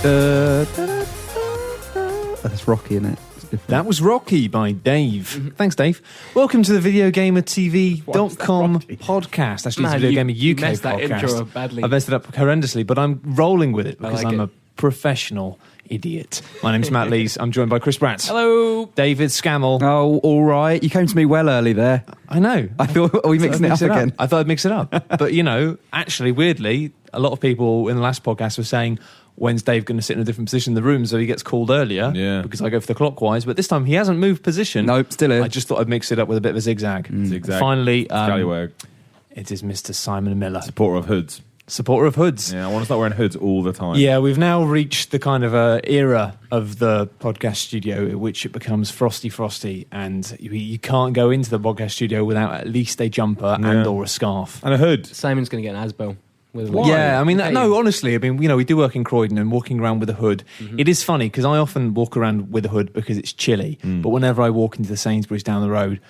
That's Rocky, isn't it? That was Rocky by Dave. Thanks, Dave. Welcome to the VideogamerTV.com podcast. Actually, it's Video Gamer UK messed that podcast. intro up badly. I messed it up horrendously, but I'm rolling with it because like I'm it. a professional idiot. My name's Matt Lees. I'm joined by Chris Bratt. Hello. David Scammell. Oh, all right. You came to me well early there. I know. I thought, are we mixing it up again? I thought I'd mix it up. But, you know, actually, weirdly, a lot of people in the last podcast were saying, when's Dave going to sit in a different position in the room so he gets called earlier? Yeah. Because I go for the clockwise. But this time he hasn't moved position. Nope, still here. I just thought I'd mix it up with a bit of a zigzag. Zigzag. Finally, Scallywag. it is Mr. Simon Miller, Supporter of hoods. supporter of hoods. Yeah, I want to start wearing hoods all the time. Yeah, we've now reached the kind of era of the podcast studio in which it becomes frosty, and you can't go into the podcast studio without at least a jumper and or a scarf. And a hood. Simon's going to get an Asbo. Yeah, I mean, no, honestly, I mean, you know, we do work in Croydon and walking around with a hood. It is funny because I often walk around with a hood because it's chilly. But whenever I walk into the Sainsbury's down the road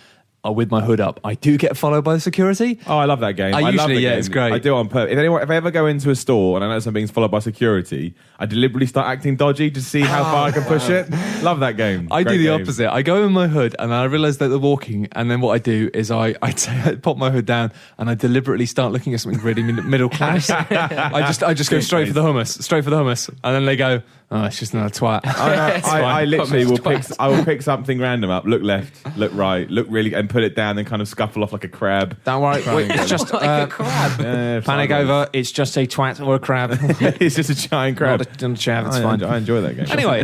with my hood up, I do get followed by the security. Oh, I love that game. I love usually, the yeah, game. it's great. I do it on purpose. If I ever go into a store and I notice I'm being followed by security, I deliberately start acting dodgy to see how far I can push it. Love that game. I Great do the game. opposite. I go in my hood and I realise that they're walking, and then what I do is I pop my hood down and I deliberately start looking at something really middle class. I just go straight for the hummus, and then they go, oh, it's just another twat. I literally will pick something random up, look left, look right, look really, and put it down, and kind of scuffle off like a crab. Don't worry, it's just like a crab. panic over. It's just a twat or a crab. It's just a giant crab. Not a chav, it's fine. I enjoy that game. Anyway,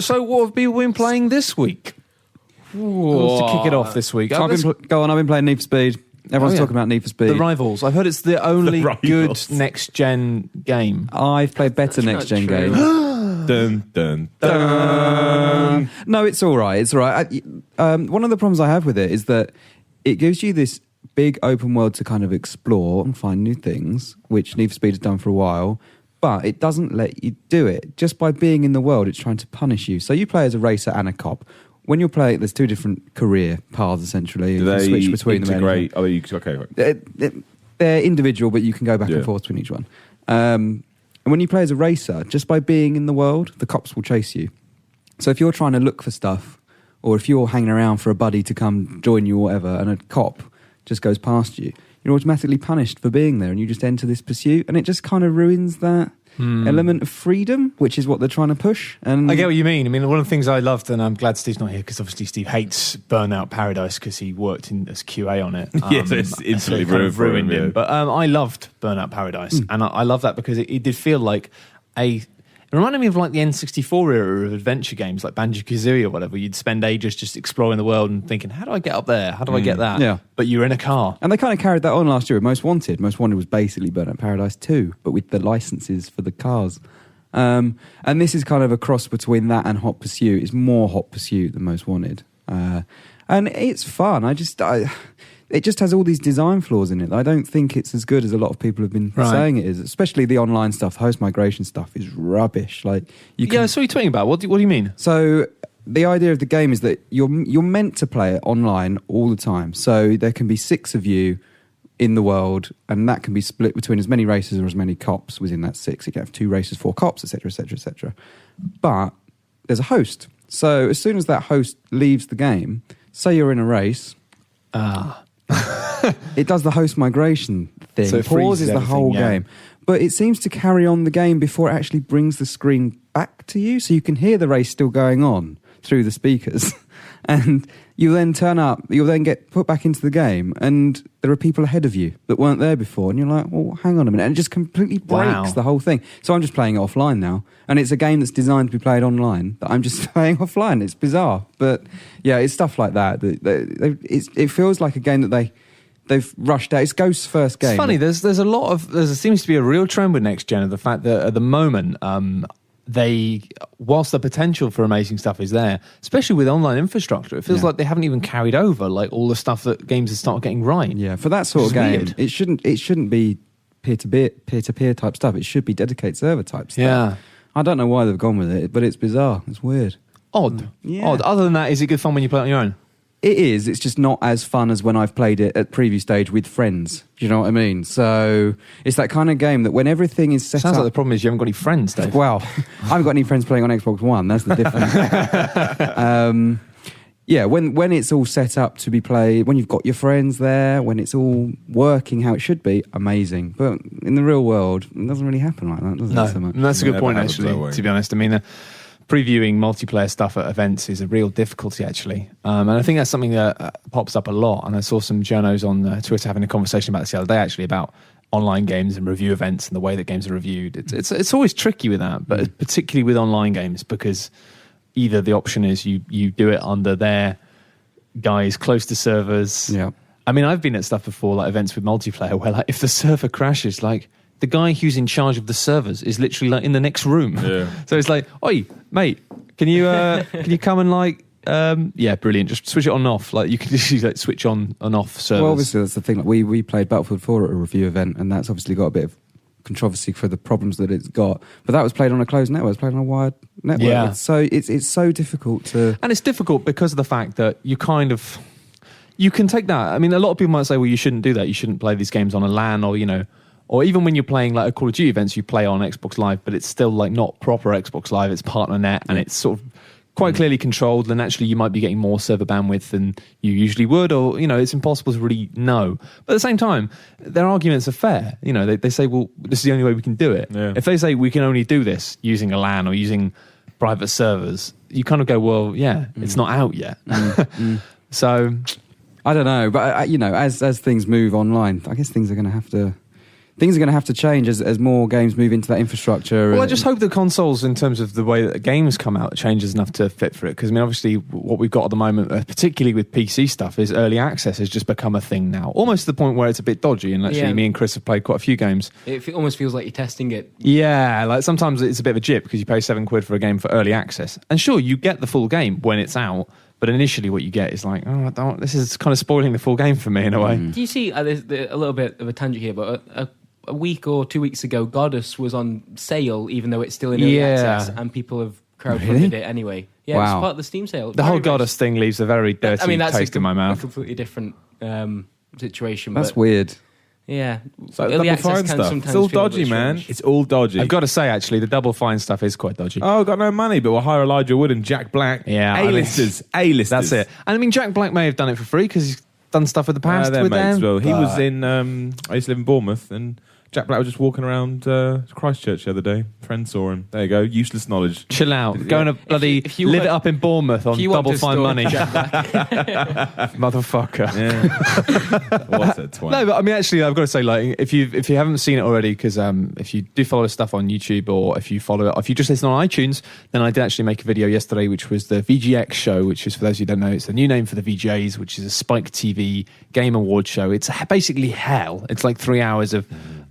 so what have people been playing this week? Who wants to kick it off this week? So I've been playing Need for Speed. Everyone's talking about Need for Speed. The Rivals. I've heard it's the only The good Rivals. next-gen game. I've played better next-gen true. games. Dun, dun, dun. No, it's all right. It's all right. One of the problems I have with it is that it gives you this big open world to kind of explore and find new things, which Need for Speed has done for a while, but it doesn't let you do it. Just by being in the world, it's trying to punish you. So you play as a racer and a cop. When you're playing, there's two different career paths, essentially. Do You can they switch between them. integrate? Oh, you okay. Right. They're individual, but you can go back and forth between each one. And when you play as a racer, just by being in the world, the cops will chase you. So if you're trying to look for stuff, or if you're hanging around for a buddy to come join you or whatever, and a cop just goes past you, you're automatically punished for being there, and you just enter this pursuit, and it just kind of ruins that element of freedom, which is what they're trying to push. And I get what you mean. I mean, one of the things I loved, and I'm glad Steve's not here because obviously Steve hates Burnout Paradise because he worked as QA on it. Yes, it's instantly so it kind of ruined him. him. But I loved Burnout Paradise, and I love that because it did feel like it reminded me of like the N64 era of adventure games like Banjo-Kazooie or whatever. You'd spend ages just exploring the world and thinking, how do I get up there? How do I get that? Yeah. But you're in a car. And they kind of carried that on last year with Most Wanted. Most Wanted was basically Burnout Paradise 2, but with the licenses for the cars. And this is kind of a cross between that and Hot Pursuit. It's more Hot Pursuit than Most Wanted. And it's fun. It just has all these design flaws in it. I don't think it's as good as a lot of people have been saying it is. Especially the online stuff, host migration stuff is rubbish. Like Yeah, so what are you talking about? What do you mean? So the idea of the game is that you're meant to play it online all the time. So there can be 6 of you in the world, and that can be split between as many racers or as many cops within that 6. You can have 2 racers, 4 cops, etc., etc., etc. But there's a host. So as soon as that host leaves the game, say you're in a race, it does the host migration thing. So it pauses freezes the whole everything, game. But it seems to carry on the game before it actually brings the screen back to you, so you can hear the race still going on through the speakers. And you then turn up, you'll then get put back into the game, and there are people ahead of you that weren't there before, and you're like, well, hang on a minute, and it just completely breaks the whole thing. So I'm just playing it offline now, and it's a game that's designed to be played online that I'm just playing offline. It's bizarre, but yeah, it's stuff like that. It feels like a game that they've rushed out. It's Ghost's first game. It's funny, there seems to be a real trend with next gen of the fact that at the moment, whilst the potential for amazing stuff is there, especially with online infrastructure, it feels like they haven't even carried over like all the stuff that games have started getting right. Yeah, for that sort of game, weird. It shouldn't be peer-to-peer type stuff. It should be dedicated server type stuff. Yeah. I don't know why they've gone with it, but it's bizarre. It's weird. Odd. Yeah. Odd. Other than that, is it good fun when you play it on your own? It is. It's just not as fun as when I've played it at preview stage with friends. Do you know what I mean? So it's that kind of game that when everything is set up... Sounds like the problem is you haven't got any friends, Dave. Well, I haven't got any friends playing on Xbox One. That's the difference. Yeah, when it's all set up to be played, when you've got your friends there, when it's all working how it should be, amazing. But in the real world, it doesn't really happen like that, does it? So much? No, that's a good point, actually, to be honest. I mean... previewing multiplayer stuff at events is a real difficulty, actually. And I think that's something that pops up a lot. And I saw some journos on Twitter having a conversation about this the other day, actually, about online games and review events and the way that games are reviewed. It's always tricky with that, but particularly with online games, because either the option is you do it under their guys close to servers. Yeah. I mean, I've been at stuff before, like events with multiplayer, where like if the server crashes, like... the guy who's in charge of the servers is literally like in the next room. Yeah. So it's like, oi, mate, can you come and like, yeah, brilliant. Just switch it on and off. Like you can just like switch on and off servers. Well, obviously that's the thing. Like we played Battlefield 4 at a review event, and that's obviously got a bit of controversy for the problems that it's got. But that was played on a closed network. It was played on a wired network. Yeah. It's so difficult to. And it's difficult because of the fact that you kind of, you can take that. I mean, a lot of people might say, well, you shouldn't do that. You shouldn't play these games on a LAN, or or even when you're playing like a Call of Duty events, you play on Xbox Live, but it's still like not proper Xbox Live. It's partner net, and it's sort of quite clearly controlled. And actually, you might be getting more server bandwidth than you usually would, or it's impossible to really know. But at the same time, their arguments are fair. They say, well, this is the only way we can do it. Yeah. If they say we can only do this using a LAN or using private servers, you kind of go, well, yeah, it's not out yet. So I don't know, but as things move online, I guess things are going to have to. Things are going to have to change as more games move into that infrastructure. Well, I just hope the consoles, in terms of the way that the games come out, changes enough to fit for it. Because, I mean, obviously, what we've got at the moment, particularly with PC stuff, is early access has just become a thing now. Almost to the point where it's a bit dodgy. And actually, me and Chris have played quite a few games. It almost feels like you're testing it. Yeah, like sometimes it's a bit of a jip because you pay £7 for a game for early access. And sure, you get the full game when it's out. But initially what you get is like, this is kind of spoiling the full game for me in a way. Do you see, there's a little bit of a tangent here, but a week or 2 weeks ago, Goddess was on sale, even though it's still in early access, and people have crowdfunded it anyway. Yeah, wow. It was part of the Steam sale. The whole Goddess thing leaves a very dirty taste in my mouth. A completely different situation. That's weird. Yeah. So early access can sometimes it's all dodgy, man. It's all dodgy. I've got to say, actually, the Double Fine stuff is quite dodgy. Oh, got no money, but we'll hire Elijah Wood and Jack Black. Yeah. A-listers. A-listers. That's it. And I mean, Jack Black may have done it for free because he's done stuff with the past with them. Well. He was in, I used to live in Bournemouth, and Jack Black was just walking around Christchurch the other day. Friends saw him. There you go. Useless knowledge. Chill out. Going to bloody live it up in Bournemouth on Double Fine money. Motherfucker. Yeah. What's it, twat? No, but I mean, actually, I've got to say, like, if you haven't seen it already, because if you do follow stuff on YouTube, or if you just listen on iTunes, then I did actually make a video yesterday, which was the VGX show, which is, for those who don't know, it's the new name for the VJs, which is a Spike TV Game Award show. It's basically hell. It's like 3 hours of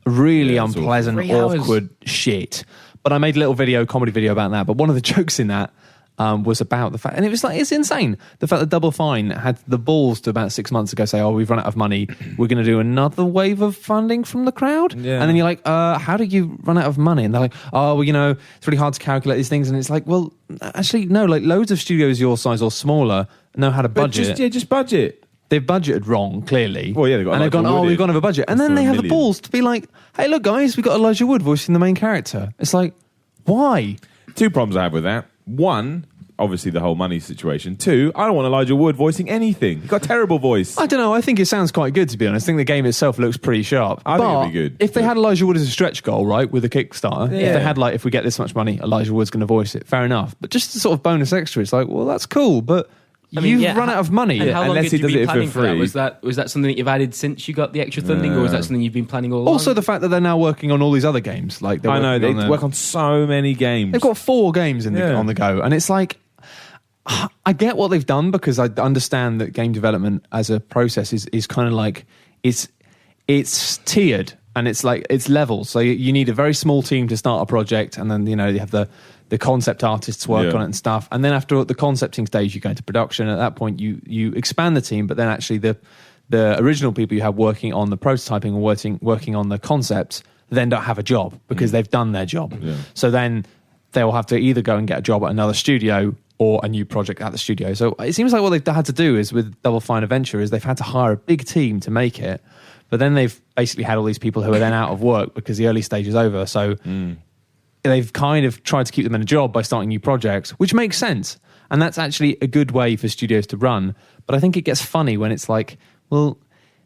really unpleasant, awkward shit. But I made a little comedy video about that. But one of the jokes in that was about the fact, and it was like, it's insane, the fact that Double Fine had the balls to about 6 months ago say, we've run out of money, we're going to do another wave of funding from the crowd. Yeah. And then you're like, how do you run out of money? And they're like, it's really hard to calculate these things. And it's like, well, actually, no, like loads of studios your size or smaller know how to budget. Just budget. They've budgeted wrong, clearly. Well, yeah, they've gone, we've gone over budget. And then they have the balls to be like, hey, look, guys, we've got Elijah Wood voicing the main character. It's like, why? 2 problems I have with that. 1, obviously the whole money situation. 2, I don't want Elijah Wood voicing anything. He's got a terrible voice. I don't know. I think it sounds quite good, to be honest. I think the game itself looks pretty sharp. I think it'd be good. If they had Elijah Wood as a stretch goal, right, with a Kickstarter, if they had, like, if we get this much money, Elijah Wood's going to voice it, fair enough. But just a sort of bonus extra, it's like, well, that's cool, but... You've run out of money. And how long have you been planning for that? Was that something that you've added since you got the extra funding, or was that something you've been planning all along? Also, the fact that they're now working on all these other games. Like I know, they work on so many games. They've got 4 games on the go, and it's like, I get what they've done, because I understand that game development as a process is kind of like, it's tiered, and it's like, it's levels. So you need a very small team to start a project, and then, you have the concept artists work on it and stuff. And then after the concepting stage, you go into production. At that point, you expand the team, but then actually the original people you have working on the prototyping or working on the concepts then don't have a job because they've done their job. Yeah. So then they will have to either go and get a job at another studio, or a new project at the studio. So it seems like what they've had to do is with Double Fine Adventure is they've had to hire a big team to make it, but then they've basically had all these people who are then out of work because the early stage is over. So they've kind of tried to keep them in a job by starting new projects, which makes sense. And that's actually a good way for studios to run. But I think it gets funny when it's like, well,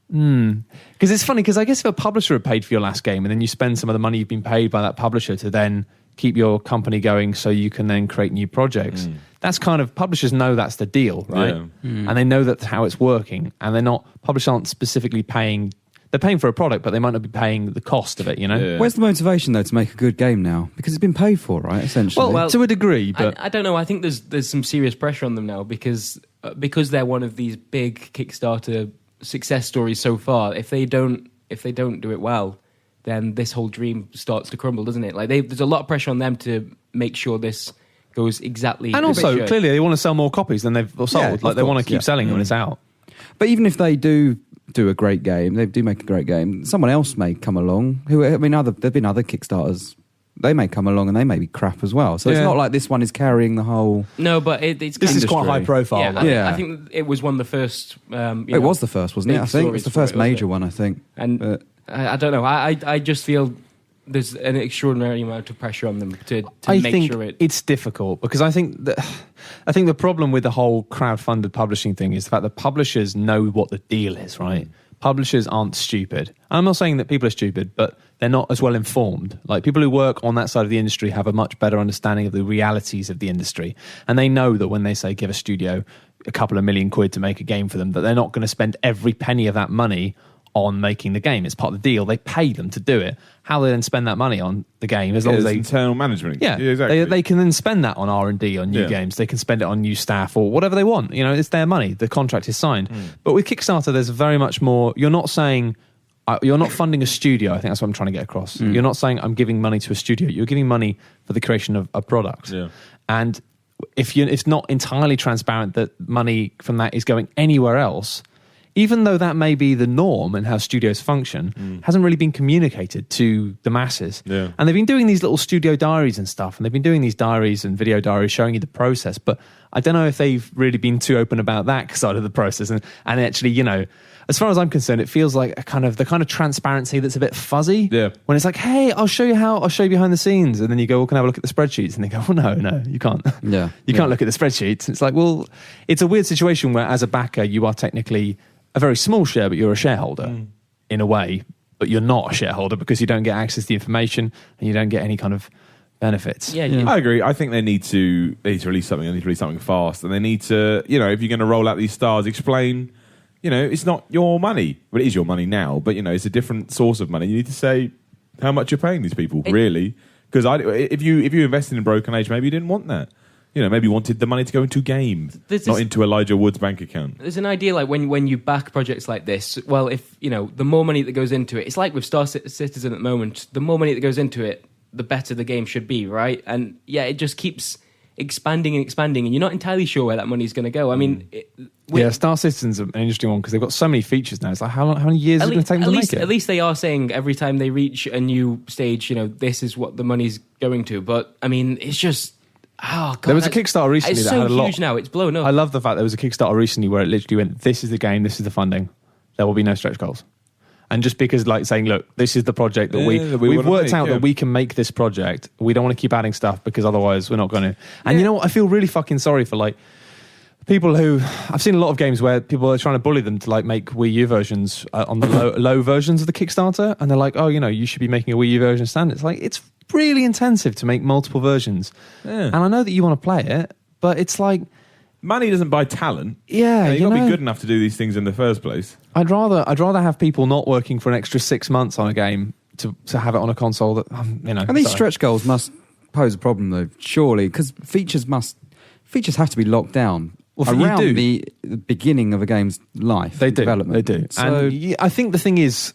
because it's funny, because I guess if a publisher had paid for your last game and then you spend some of the money you've been paid by that publisher to then keep your company going so you can then create new projects, that's kind of, publishers know that's the deal, right? And they know that's how it's working. And publishers aren't specifically paying, they're paying for a product, but they might not be paying the cost of it, you know? Yeah. Where's the motivation, though, to make a good game now? Because it's been paid for, right, essentially? Well, to a degree, but... I don't know. I think there's some serious pressure on them now because they're one of these big Kickstarter success stories so far. If they don't do it well, then this whole dream starts to crumble, doesn't it? Like there's a lot of pressure on them to make sure this goes exactly. And also, clearly, they want to sell more copies than they've sold. Yeah, like they want to keep selling it when it's out. But even if they do a great game, they do make a great game, someone else may come along. There've been other Kickstarters. They may come along and they may be crap as well. So it's not like this one is carrying the whole... No, but it's this is quite high profile. I think it was one of the first... it was the first, wasn't it? I think it was the first major one, I think. And I don't know. I just feel there's an extraordinary amount of pressure on them to make sure it's difficult, because I think the problem with the whole crowdfunded publishing thing is the fact that publishers know what the deal is, right? Publishers aren't stupid. And I'm not saying that people are stupid, but they're not as well informed. Like, people who work on that side of the industry have a much better understanding of the realities of the industry. And they know that when they say give a studio a couple of $1 million to make a game for them, that they're not going to spend every penny of that money on making the game. It's part of the deal. They pay them to do it. How they then spend that money on the game, as long as they... internal management. Yeah, exactly. They can then spend that on R&D, on new games. They can spend it on new staff or whatever they want. You know, it's their money. The contract is signed. But with Kickstarter, there's very much more... You're not saying... you're not funding a studio. I think that's what I'm trying to get across. You're not saying I'm giving money to a studio. You're giving money for the creation of a product. Yeah. And if it's not entirely transparent that money from that is going anywhere else... even though that may be the norm and how studios function, hasn't really been communicated to the masses. Yeah. And they've been doing these little studio diaries and stuff, and they've been doing these diaries and video diaries showing you the process, but I don't know if they've really been too open about that side of the process. And actually, you know, as far as I'm concerned, it feels like the kind of transparency that's a bit fuzzy. Yeah. When it's like, hey, I'll show you behind the scenes. And then you go, well, can I have a look at the spreadsheets? And they go, well, no, you can't. Yeah. You can't look at the spreadsheets. It's like, well, it's a weird situation where as a backer, you are technically a very small share, but you're a shareholder in a way, but you're not a shareholder because you don't get access to the information and you don't get any kind of benefits. Yeah. I agree. I think they need to release something. They need to release something fast, and they need to, you know, if you're going to roll out these stars, explain, you know, it's not your money. Well, it is your money now, but you know, it's a different source of money. You need to say how much you're paying these people, really, because if you invested in Broken Age, maybe you didn't want that. You know, maybe you wanted the money to go into a game, not into Elijah Wood's bank account. There's an idea like when you back projects like this, well, if, you know, the more money that goes into it, it's like with Star Citizen at the moment, the more money that goes into it, the better the game should be, right? And yeah, it just keeps expanding and expanding, and you're not entirely sure where that money's going to go. I mean... Star Citizen's an interesting one because they've got so many features now. It's like, how many years is it going to take them to make it? At least they are saying every time they reach a new stage, you know, this is what the money's going to. But, I mean, it's just... Oh, God, there was a Kickstarter recently that had a lot. It's so huge now, it's blown up. I love the fact there was a Kickstarter recently where it literally went, this is the game, this is the funding. There will be no stretch goals. And just because, like, saying, look, this is the project that we've worked out that we can make this project. We don't want to keep adding stuff because otherwise we're not going to. And you know what? I feel really fucking sorry for, like, people who... I've seen a lot of games where people are trying to bully them to, like, make Wii U versions on the low versions of the Kickstarter. And they're like, oh, you know, you should be making a Wii U version standard. It's like, it's really intensive to make multiple versions. Yeah. And I know that you want to play it, but it's like... Money doesn't buy talent. Yeah, you've got to be good enough to do these things in the first place. I'd rather have people not working for an extra 6 months on a game to have it on a console that, you know... And these stretch goals must pose a problem, though, surely, because features have to be locked down around the beginning of a game's life. They do. Development. They do. So, and I think the thing is...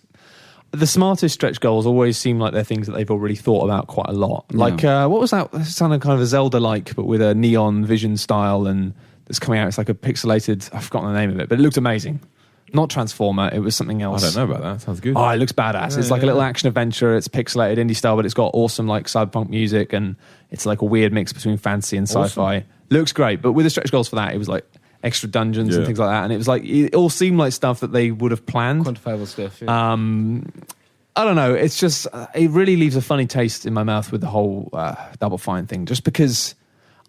The smartest stretch goals always seem like they're things that they've already thought about quite a lot. Like, what was that? It sounded kind of a Zelda-like, but with a neon vision style, and it's coming out. It's like a pixelated... I've forgotten the name of it, but it looked amazing. Not Transformer, it was something else. I don't know about that. Sounds good. Oh, it looks badass. Yeah, it's like a little action-adventure. It's pixelated indie style, but it's got awesome, like, cyberpunk music, and it's like a weird mix between fantasy and sci-fi. looks great. But with the stretch goals for that, it was like extra dungeons and things like that, and it was like it all seemed like stuff that they would have planned, quantifiable stuff. Yeah. I don't know. It's just it really leaves a funny taste in my mouth with the whole Double Fine thing. Just because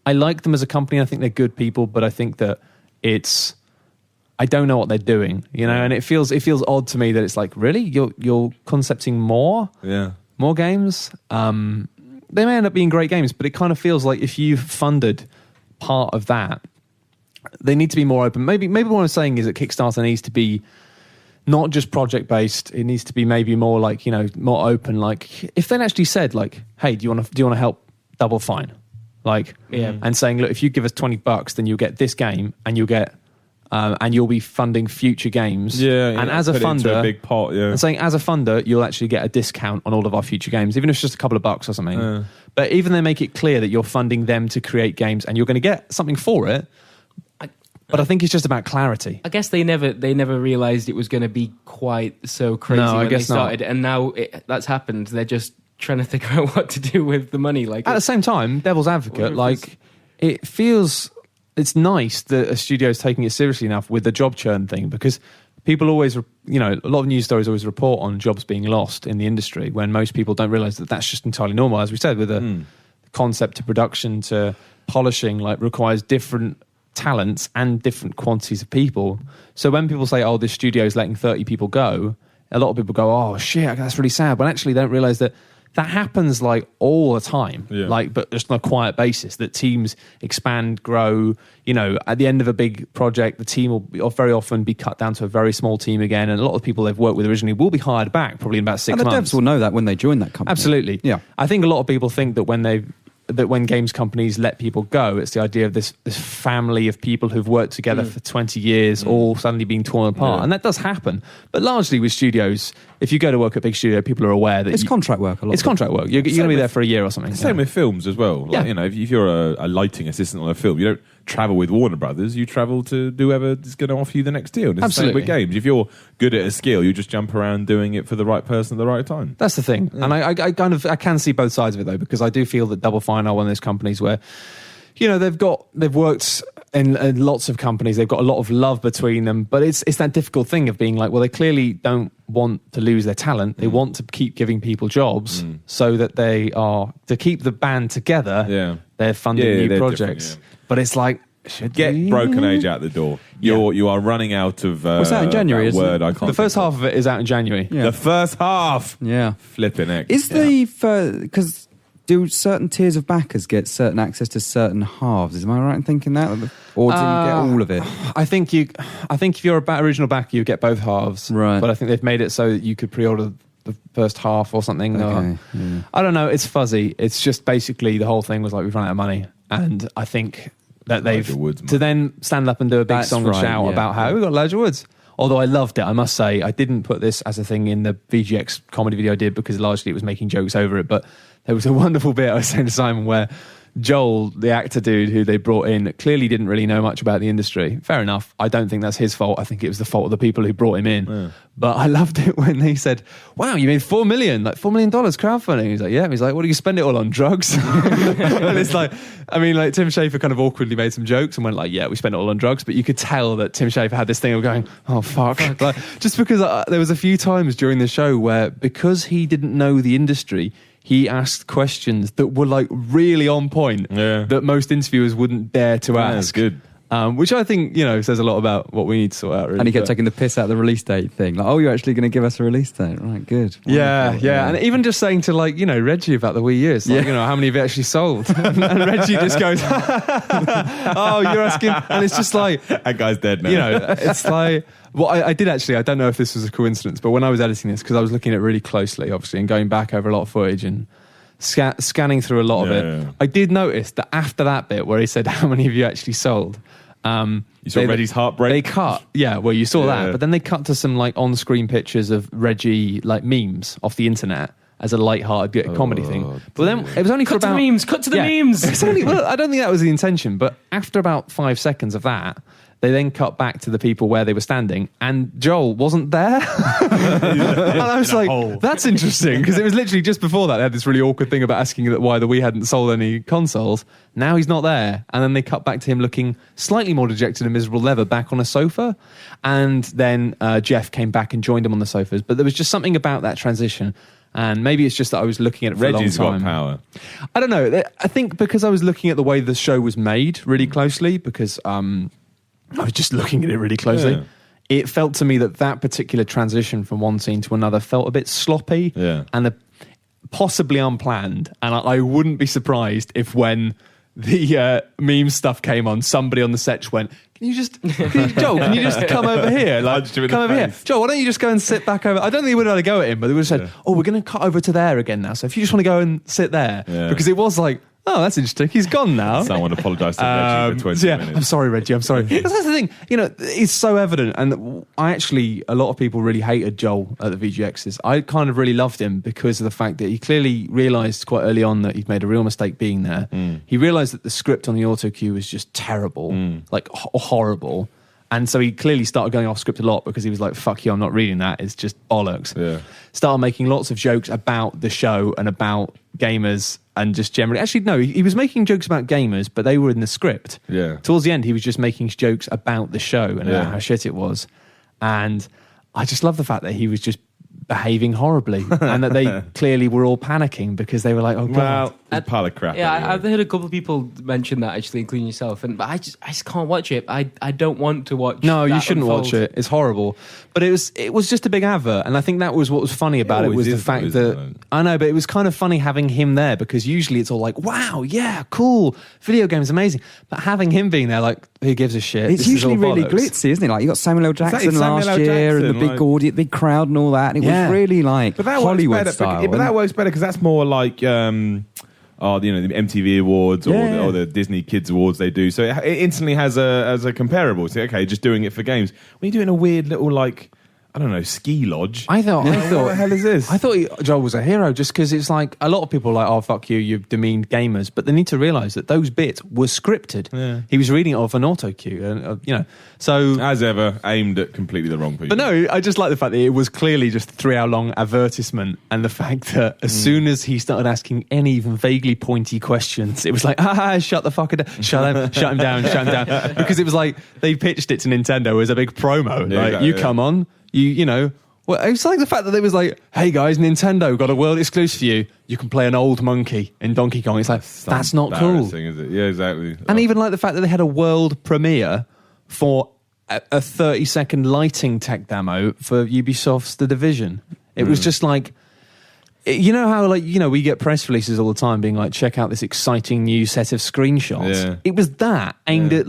I like them as a company, I think they're good people, but I think that I don't know what they're doing, and it feels odd to me that it's like, really, you're concepting more games. They may end up being great games, but it kind of feels like if you've funded part of that, they need to be more open. Maybe what I'm saying is that Kickstarter needs to be not just project based. It needs to be maybe more like, more open. Like if they actually said like, hey, do you want to help Double Fine? Like, and saying, look, if you give us $20, then you'll get this game and you'll get, and you'll be funding future games. And as a funder, a big pot, and saying as a funder, you'll actually get a discount on all of our future games, even if it's just a couple of bucks or something. But even they make it clear that you're funding them to create games and you're going to get something for it. But I think it's just about clarity. I guess they never realised it was going to be quite so crazy when they started, and now that's happened. They're just trying to figure out what to do with the money. Like at the same time, devil's advocate, like it feels it's nice that a studio is taking it seriously enough with the job churn thing, because people always, a lot of news stories always report on jobs being lost in the industry when most people don't realise that that's just entirely normal. As we said, with the concept to production to polishing, like requires different talents and different quantities of people. So when people say, oh, this studio is letting 30 people go, a lot of people go, oh shit, that's really sad. But actually they don't realise that happens like all the time, like, but just on a quiet basis, that teams expand, grow. At the end of a big project, the team will very often be cut down to a very small team again, and a lot of people they've worked with originally will be hired back probably in about 6 months. And the devs will know that when they join that company. Absolutely. Yeah. I think a lot of people think that when games companies let people go, it's the idea of this family of people who've worked together for 20 years all suddenly being torn apart. And that does happen. But largely with studios, if you go to work at a big studio, people are aware that it's contract work a lot. It's contract work. You're going to be there for a year or something. Same with films as well. Like, if you're a lighting assistant on a film, you don't travel with Warner Brothers, you travel to whoever is going to offer you the next deal. And it's the same with games. If you're good at a skill, you just jump around doing it for the right person at the right time. That's the thing. And I can see both sides of it though, because I do feel that Double Fine are one of those companies where they've worked in lots of companies, they've got a lot of love between them, but it's that difficult thing of being like, well, they clearly don't want to lose their talent. They want to keep giving people jobs so that they are to keep the band together. They're funding new projects. But it's like, get Broken Age out the door. You are running out of. What's that in January? Word I can't. The first half of it is out in January. The first half. Yeah. Flipping it. Is because do certain tiers of backers get certain access to certain halves? Am I right in thinking that, or do you get all of it? I think if you're a original backer, you get both halves. Right. But I think they've made it so that you could pre-order the first half or something. Okay. I don't know. It's fuzzy. It's just basically the whole thing was like, we've run out of money, and I think that they've to then stand up and do a big song and shout about how we got loads of woods. Although I loved it, I must say, I didn't put this as a thing in the VGX comedy video I did because largely it was making jokes over it. But there was a wonderful bit I was saying to Simon where Joel, the actor dude who they brought in, clearly didn't really know much about the industry. Fair enough. I don't think that's his fault. I think it was the fault of the people who brought him in. Yeah. But I loved it when they said, wow, you made $4 million crowdfunding. He's like, yeah. He's like, what do you spend it all on, drugs? And it's like, I mean, like Tim Schafer kind of awkwardly made some jokes and went like, yeah, we spent it all on drugs. But you could tell that Tim Schafer had this thing of going, oh, fuck. Like, just because there was a few times during the show where because he didn't know the industry, he asked questions that were like really on point that most interviewers wouldn't dare to ask. That's good. Which I think, says a lot about what we need to sort out. Really. And he kept taking the piss out of the release date thing. Like, oh, you're actually going to give us a release date. Right, good. Wonderful. Yeah. And even just saying to Reggie about the Wii U, it's like, how many have you actually sold? and Reggie just goes, oh, you're asking. And it's just like... That guy's dead now. It's like... Well, I did actually, I don't know if this was a coincidence, but when I was editing this, because I was looking at it really closely, obviously, and going back over a lot of footage and scanning through a lot of it, I did notice that after that bit where he said, how many of you actually sold? You saw Reggie's heartbreak? They cut, well, you saw that, but then they cut to some like on-screen pictures of Reggie, like memes off the internet, as a light-hearted bit of comedy thing. But then it was only cut for about... Cut to the memes! It's only, well, I don't think that was the intention, but after about 5 seconds of that, they then cut back to the people where they were standing, and Joel wasn't there. And I was like, that's interesting, because it was literally just before that, they had this really awkward thing about asking why we hadn't sold any consoles. Now he's not there. And then they cut back to him looking slightly more dejected and miserable than ever, back on a sofa. And then Jeff came back and joined him on the sofas. But there was just something about that transition. And maybe it's just that I was looking at it for Reggie's a long time. got power. I don't know. I think because I was looking at the way the show was made really closely, because I was just looking at it really closely. Yeah. It felt to me that particular transition from one scene to another felt a bit sloppy and possibly unplanned. And I wouldn't be surprised if when the meme stuff came on, somebody on the set just went, Joel, can you just come over here? Like, come over here. Joel, why don't you just go and sit back over? I don't think they would have had a go at him, but they would have said, we're going to cut over to there again now. So if you just want to go and sit there. Yeah. Because it was like, oh, that's interesting. He's gone now. Someone apologised to Reggie for 20 minutes. I'm sorry, Reggie. I'm sorry. That's the thing. It's so evident. And a lot of people really hated Joel at the VGXs. I kind of really loved him because of the fact that he clearly realised quite early on that he'd made a real mistake being there. He realised that the script on the auto cue was just terrible, like horrible. And so he clearly started going off script a lot because he was like, fuck you, I'm not reading that. It's just bollocks. Yeah. Started making lots of jokes about the show and about gamers and just generally... Actually, no, he was making jokes about gamers, but they were in the script. Yeah. Towards the end, he was just making jokes about the show and about how shit it was. And I just love the fact that he was just behaving horribly and that they clearly were all panicking because they were like, oh, God. Well, a pile of crap. Yeah, I've heard a couple of people mention that, actually, including yourself. But I just can't watch it. I don't want to watch. No, you shouldn't watch it. It's horrible. But it was just a big advert, and I think that was what was funny about it was the fact that I know, but it was kind of funny having him there because usually it's all like, wow, yeah, cool, video games, amazing. But having him being there, like, who gives a shit? It's usually really glitzy, isn't it? Like you got Samuel L. Jackson last year and the big audience, big crowd, and all that. And it was really like Hollywood style. But that works better because that's more like. The MTV Awards or the Disney Kids Awards they do. So it instantly has a comparable. So, okay, just doing it for games. When you're doing a weird little, like, I don't know, ski lodge. I thought, what the hell is this? I thought Joel was a hero just because it's like a lot of people are like, oh, fuck you, you've demeaned gamers. But they need to realise that those bits were scripted. Yeah. He was reading it off an auto cue, So as ever, aimed at completely the wrong people. But no, I just like the fact that it was clearly just a 3-hour long advertisement, and the fact that as soon as he started asking any even vaguely pointy questions, it was like, shut the fucker down, shut him down, because it was like they pitched it to Nintendo as a big promo. Yeah, like, you come on. Well, it's like the fact that it was like, hey guys, Nintendo got a world exclusive for you. You can play an old monkey in Donkey Kong. It's like, that's not cool. Is it? Yeah, exactly. And even like the fact that they had a world premiere for a 30-second lighting tech demo for Ubisoft's The Division. It was just like, you know how we get press releases all the time being like, check out this exciting new set of screenshots. Yeah. It was that aimed at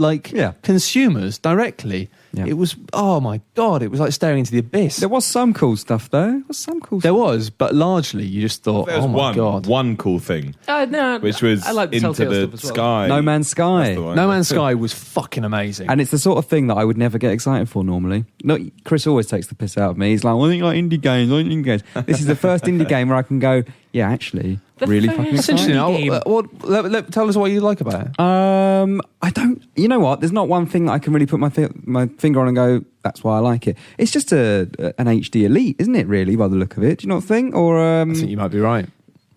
consumers directly. Yeah. It was, oh my God, it was like staring into the abyss. There was some cool stuff though. There was, but largely you just thought, oh my God. One cool thing. No, which was I like the Into the stuff as well. Sky. No Man's Sky. No Man's Sky was fucking amazing. And it's the sort of thing that I would never get excited for normally. Chris always takes the piss out of me. He's like, well, I think like indie games. This is the first indie game where I can go, yeah, actually, really fucking exciting. Tell us what you like about it. I don't. You know what? There's not one thing that I can really put my finger on and go, that's why I like it. It's just an HD Elite, isn't it? Really, by the look of it. Do you not think? Or I think you might be right.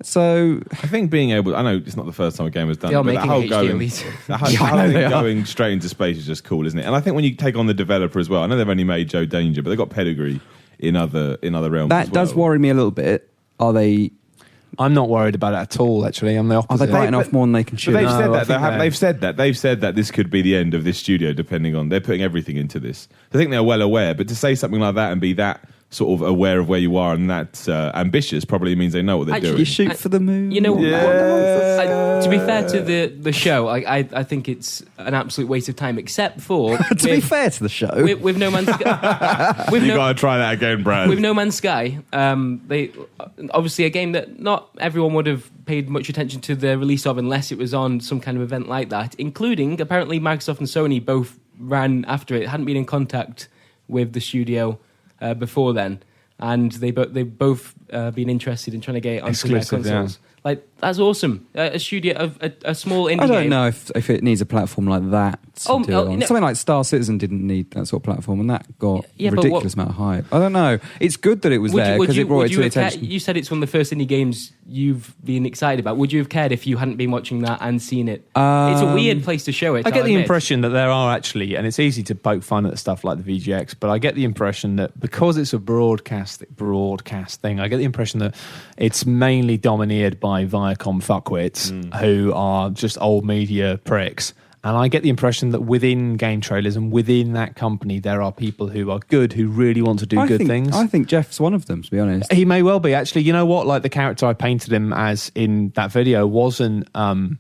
So I think being able, I know it's not the first time a game has done it, but that whole going straight into space is just cool, isn't it? And I think when you take on the developer as well, I know they've only made Joe Danger, but they've got pedigree in other realms. That does worry me a little bit. Are they? I'm not worried about it at all, actually. I'm the opposite. Are they biting off more than they can chew? They've said that. They've said that this could be the end of this studio, depending on... They're putting everything into this. I think they're well aware, but to say something like that and be that sort of aware of where you are and that ambitious probably means they know what they're doing. You shoot for the moon. You know, to be fair to the show, I think it's an absolute waste of time, except for... to be fair to the show. With No Man's Sky... You've got to try that again, Brad. With No Man's Sky, they obviously a game that not everyone would have paid much attention to the release of unless it was on some kind of event like that, including, apparently, Microsoft and Sony both ran after it, hadn't been in contact with the studio before then. and they've both been interested in trying to get it onto their consoles. Yeah. Like, that's awesome. A studio, a small indie game. I don't know if it needs a platform like that. To do it on. No. Something like Star Citizen didn't need that sort of platform, and that got Yeah, ridiculous amount of hype. I don't know. It's good that it was there because it brought it to attention. You said it's one of the first indie games you've been excited about. Would you have cared if you hadn't been watching that and seen it? It's a weird place to show it. I get the impression that there are actually, and it's easy to poke fun at stuff like the VGX, but I get the impression that because it's a broadcast thing, I get the impression that it's mainly domineered by Viacom fuckwits who are just old media pricks. And I get the impression that within game trailers and within that company, there are people who are good, who really want to do good things. I think Jeff's one of them, to be honest. He may well be. Actually, you know what? Like, the character I painted him as in that video wasn't unfair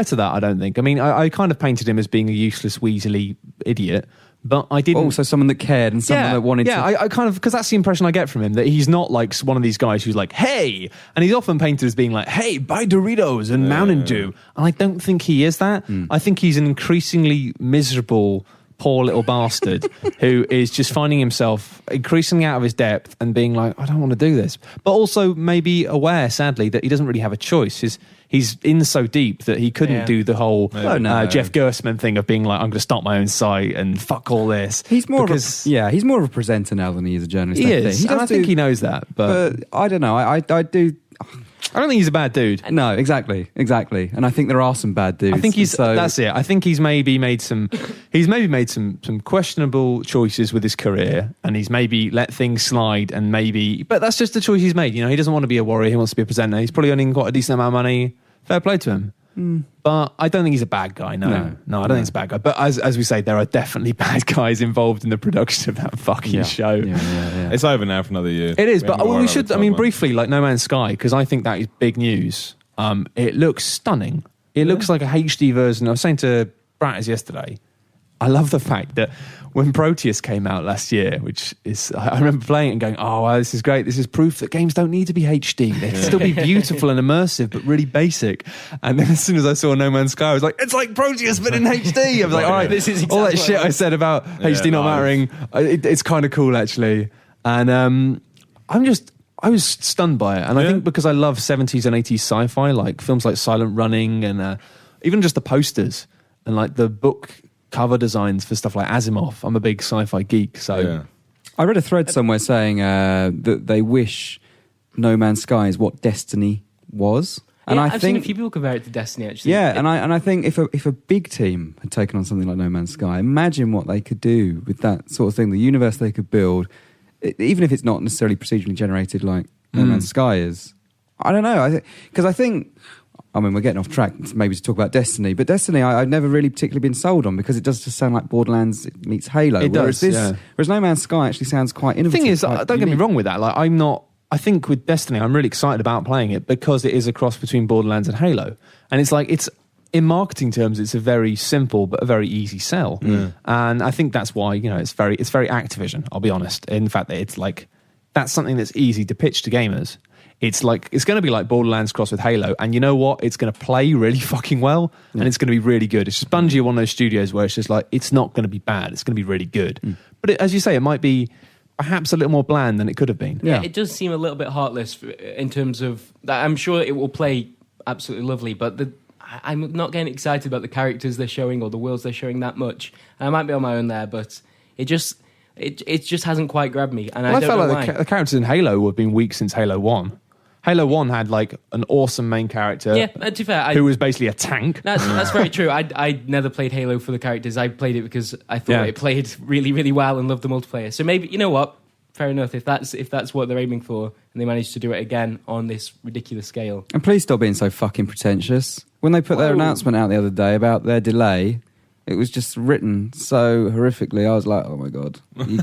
to that, I don't think. I mean, I kind of painted him as being a useless, weaselly idiot. But I didn't. Also, someone that cared and someone that wanted to. Yeah, I kind of, because that's the impression I get from him, that he's not like one of these guys who's like, hey, and he's often painted as being like, hey, buy Doritos and Mountain Dew. And I don't think he is that. I think he's an increasingly miserable, poor little bastard who is just finding himself increasingly out of his depth and being like, I don't want to do this. But also maybe aware, sadly, that he doesn't really have a choice. He's in so deep that he couldn't do the whole Jeff Gerstmann thing of being like, I'm going to start my own site and fuck all this. He's more of a presenter now than he is a journalist. He is, and I think he knows that. But I don't know. I do. I don't think he's a bad dude. No, exactly. And I think there are some bad dudes. I think that's it. I think he's maybe made some questionable choices with his career, and he's maybe let things slide, but that's just the choice he's made. You know, he doesn't want to be a warrior. He wants to be a presenter. He's probably earning quite a decent amount of money. Fair play to him. But I don't think he's a bad guy. No, I don't think he's a bad guy. But as we say, there are definitely bad guys involved in the production of that fucking show. Yeah. It's over now for another year. It is, but we should, briefly, like No Man's Sky, because I think that is big news. It looks stunning. It looks like a HD version. I was saying to Bratters yesterday, I love the fact that when Proteus came out last year, which is, I remember playing it and going, oh, wow, this is great. This is proof that games don't need to be HD. They can still be beautiful and immersive, but really basic. And then as soon as I saw No Man's Sky, I was like, it's like Proteus, but in HD. I was like, all right, this is exactly all that shit I said about HD not mattering. It's kind of cool, actually. And I was stunned by it. And I think because I love 70s and 80s sci-fi, like films like Silent Running and even just the posters and like the book cover designs for stuff like Asimov. I'm a big sci-fi geek, so I read a thread somewhere saying that they wish No Man's Sky is what Destiny was. And I've seen a few people compare it to Destiny, actually. Yeah, and I think if a big team had taken on something like No Man's Sky, imagine what they could do with that sort of thing, the universe they could build, even if it's not necessarily procedurally generated like No Man's Sky is. I don't know, because I think... I mean, we're getting off track maybe to talk about Destiny, but Destiny I've never really particularly been sold on because it does just sound like Borderlands meets Halo. Whereas No Man's Sky actually sounds quite innovative. The thing is, don't get me wrong with that. Like, I think with Destiny, I'm really excited about playing it because it is a cross between Borderlands and Halo. And it's like, in marketing terms, it's a very simple but a very easy sell. And I think that's why, it's very Activision, I'll be honest. In fact, it's like, that's something that's easy to pitch to gamers. It's going to be like Borderlands crossed with Halo, and you know what? It's going to play really fucking well, and it's going to be really good. It's just Bungie, one of those studios where it's just like, it's not going to be bad. It's going to be really good. But as you say, it might be perhaps a little more bland than it could have been. Yeah, it does seem a little bit heartless in terms of that. I'm sure it will play absolutely lovely, but I'm not getting excited about the characters they're showing or the worlds they're showing that much. I might be on my own there, but it just hasn't quite grabbed me. And I don't felt know like why. The characters in Halo have been weak since Halo 1. Halo 1 had like an awesome main character to be fair, who was basically a tank. That's very true. I never played Halo for the characters. I played it because I thought it played really, really well and loved the multiplayer. So maybe, you know what? Fair enough. If that's what they're aiming for and they managed to do it again on this ridiculous scale. And please stop being so fucking pretentious. When they put their announcement out the other day about their delay, it was just written so horrifically. I was like, oh my God, you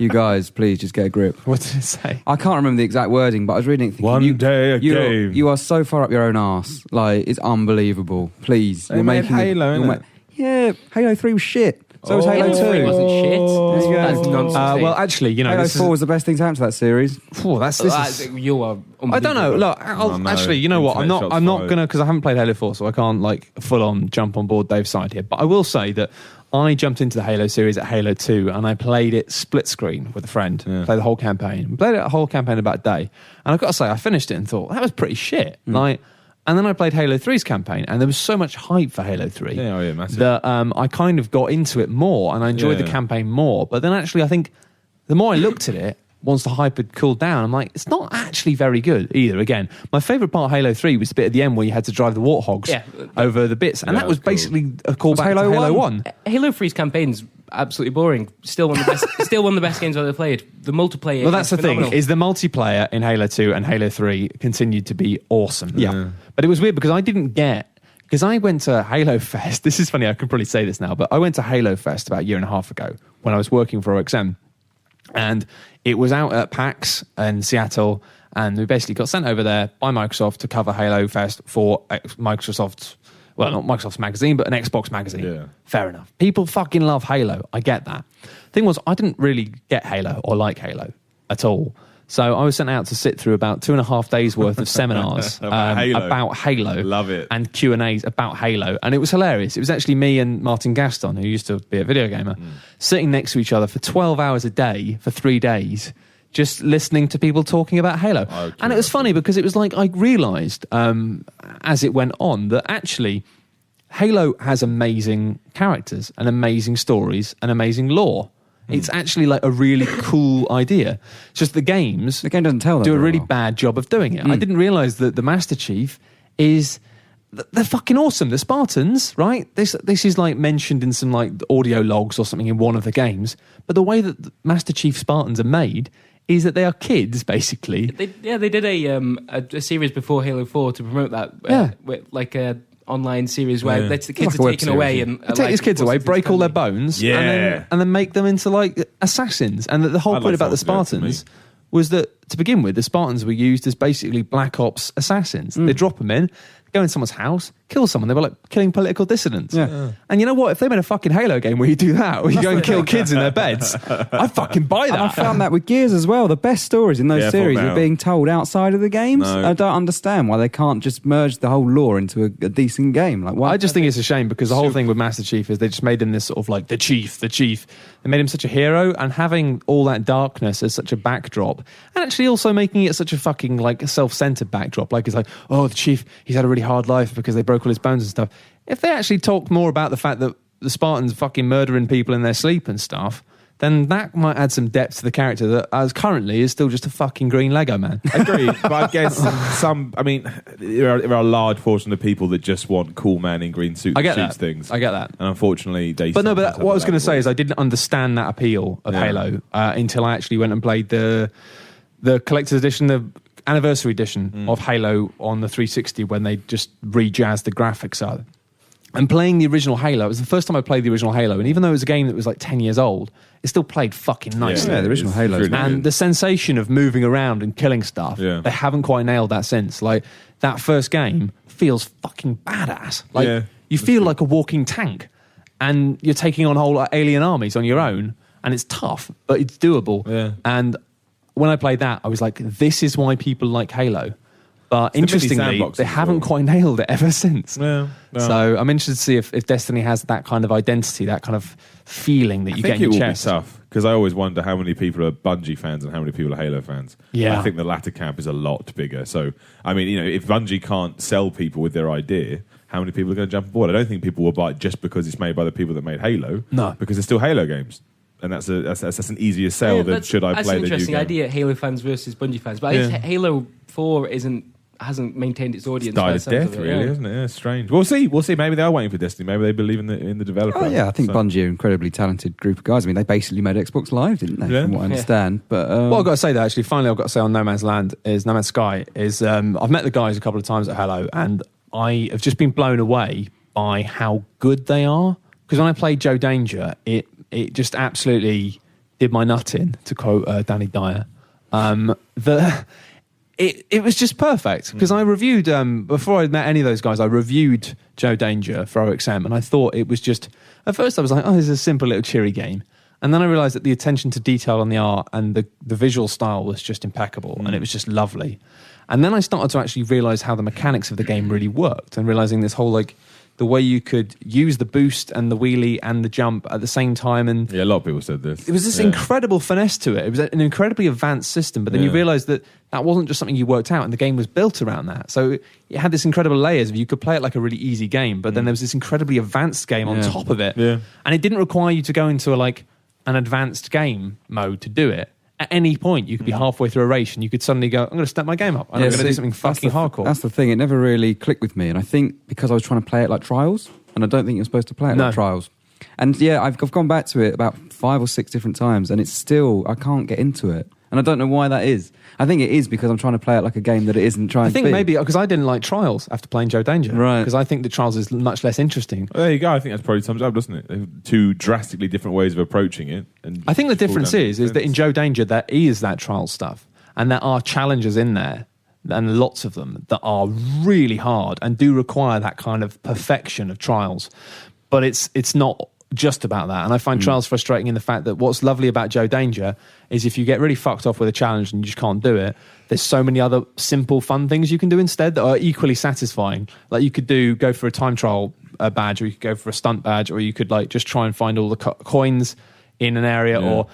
guys, please just get a grip. What did it say? I can't remember the exact wording, but I was reading it thinking, you are so far up your own arse. Like, it's unbelievable. Please. They made Halo, Halo 3 was shit. So was Halo 2. It wasn't shit. That's nonsense. Well, actually, Halo 4 was the best thing to happen to that series. You are. I don't know. Look, actually, you know what? I'm not gonna, because I haven't played Halo 4, so I can't like full on jump on board Dave's side here. But I will say that I jumped into the Halo series at Halo 2 and I played it split screen with a friend. Played the whole campaign. Played it the whole campaign in about a day. And I've got to say, I finished it and thought, that was pretty shit. And then I played Halo 3's campaign, and there was so much hype for Halo 3 that I kind of got into it more, and I enjoyed the campaign more. But then actually, I think the more I looked at it, once the hype had cooled down, I'm like, it's not actually very good either. Again, my favourite part of Halo 3 was the bit at the end where you had to drive the warthogs over the bits. And that was basically a callback to Halo 1. Halo 3's campaign's absolutely boring. Still one of the best games I've ever played. The multiplayer. Well, that's the thing, is the multiplayer in Halo 2 and Halo 3 continued to be awesome. Yeah. But it was weird because because I went to Halo Fest. This is funny, I can probably say this now, but I went to Halo Fest about a year and a half ago when I was working for OXM. And it was out at PAX in Seattle, and we basically got sent over there by Microsoft to cover Halo Fest for Microsoft's, well, not Microsoft's magazine, but an Xbox magazine. Yeah. Fair enough. People fucking love Halo. I get that. Thing was, I didn't really get Halo or like Halo at all. So I was sent out to sit through about 2.5 days worth of seminars about Halo. Love it. And Q&As about Halo. And it was hilarious. It was actually me and Martin Gaston, who used to be a VideoGamer, sitting next to each other for 12 hours a day for 3 days, just listening to people talking about Halo. Okay. And it was funny because it was like I realised as it went on that actually Halo has amazing characters and amazing stories and amazing lore. It's actually like a really cool idea. It's just the game doesn't tell that do a really bad job of doing it. I didn't realise that the Master Chief is... They're fucking awesome. The Spartans, right? This is like mentioned in some like audio logs or something in one of the games. But the way that the Master Chief Spartans are made is that they are kids, basically. They did a series before Halo 4 to promote that. With like a... online series where the kids are taken away and take these kids away, break all their bones, and then make them into like assassins. And the whole point about the Spartans was that to begin with, the Spartans were used as basically Black Ops assassins. They drop them in, go in someone's house, kill someone. They were like killing political dissidents. And you know what? If they made a fucking Halo game where you do that, where you go and kill kids in their beds, I'd fucking buy that. And I found that with Gears as well. The best stories in those series are being told outside of the games. No. I don't understand why they can't just merge the whole lore into a decent game. Like, why? I just think it's a shame because the whole thing with Master Chief is they just made him this sort of like the chief. They made him such a hero, and having all that darkness as such a backdrop, and actually also making it such a fucking like self-centered backdrop. Like it's like, oh, the chief, he's had a really hard life because they broke all his bones and stuff. If they actually talked more about the fact that the Spartans fucking murdering people in their sleep and stuff, then that might add some depth to the character that, as currently, is still just a fucking green Lego man. Agreed, but I guess there are a large portion of people that just want cool man in green suits and shoots things. I get that. And unfortunately, they... But no, but what I was going to say is I didn't understand that appeal of Halo until I actually went and played the collector's edition, the anniversary edition of Halo on the 360 when they just re-jazzed the graphics up. And playing the original Halo, it was the first time I played the original Halo, and even though it was a game that was like 10 years old, it still played fucking nicely. Yeah, the original Halo. Really and the sensation of moving around and killing stuff, they haven't quite nailed that since. Like, that first game feels fucking badass. Like, you feel like a walking tank, and you're taking on whole alien armies on your own, and it's tough, but it's doable. Yeah. And when I played that, I was like, this is why people like Halo. But interestingly, they haven't quite nailed it ever since. Yeah, no. So I'm interested to see if Destiny has that kind of identity, that kind of feeling that you get in your chest. I think it will be tough, because I always wonder how many people are Bungie fans and how many people are Halo fans. Yeah. I think the latter camp is a lot bigger. So, I mean, if Bungie can't sell people with their idea, how many people are going to jump aboard? I don't think people will buy it just because it's made by the people that made Halo. No. Because they're still Halo games. And that's an easier sell than should I play the new game. That's an interesting idea, Halo fans versus Bungie fans. But I guess Halo 4 hasn't maintained its audience. Died a death, really, isn't it? Yeah, it's strange. We'll see. Maybe they are waiting for Destiny. Maybe they believe in the developer. Oh yeah, I think Bungie are an incredibly talented group of guys. I mean, they basically made Xbox Live, didn't they? From what I understand. But what I've got to say, though, actually, finally, I've got to say on No Man's Sky is I've met the guys a couple of times at Hello, and I have just been blown away by how good they are. Because when I played Joe Danger, it just absolutely did my nut in, to quote Danny Dyer. It was just perfect, because I reviewed, before I met any of those guys, I reviewed Joe Danger for OXM, and I thought it was just, at first I was like, oh, this is a simple little cheery game. And then I realised that the attention to detail on the art and the visual style was just impeccable, and it was just lovely. And then I started to actually realise how the mechanics of the game really worked, and realising this whole like the way you could use the boost and the wheelie and the jump at the same time. And yeah, a lot of people said this. It was this incredible finesse to it. It was an incredibly advanced system, but then you realise that wasn't just something you worked out, and the game was built around that. So it had this incredible layers of you could play it like a really easy game, but then there was this incredibly advanced game on top of it. Yeah. And it didn't require you to go into an advanced game mode to do it. At any point, you could be halfway through a race and you could suddenly go, I'm going to step my game up. And I'm going to do something fucking hardcore. That's the thing. It never really clicked with me. And I think because I was trying to play it like Trials, and I don't think you're supposed to play it like Trials. And yeah, I've gone back to it about 5 or 6 different times, and it's still, I can't get into it. And I don't know why that is. I think it is because I'm trying to play it like a game that it isn't trying to be. I think maybe because I didn't like Trials after playing Joe Danger. Right. Because I think that Trials is much less interesting. Well, there you go. I think that's probably sums up, doesn't it? They're 2 drastically different ways of approaching it. And I think the difference is that in Joe Danger, there is that Trials stuff. And there are challenges in there, and lots of them, that are really hard and do require that kind of perfection of Trials. But it's not just about that. And I find Trials frustrating in the fact that what's lovely about Joe Danger is if you get really fucked off with a challenge and you just can't do it, there's so many other simple fun things you can do instead that are equally satisfying. Like you could go for a time trial badge, or you could go for a stunt badge, or you could just try and find all the coins in an area. Or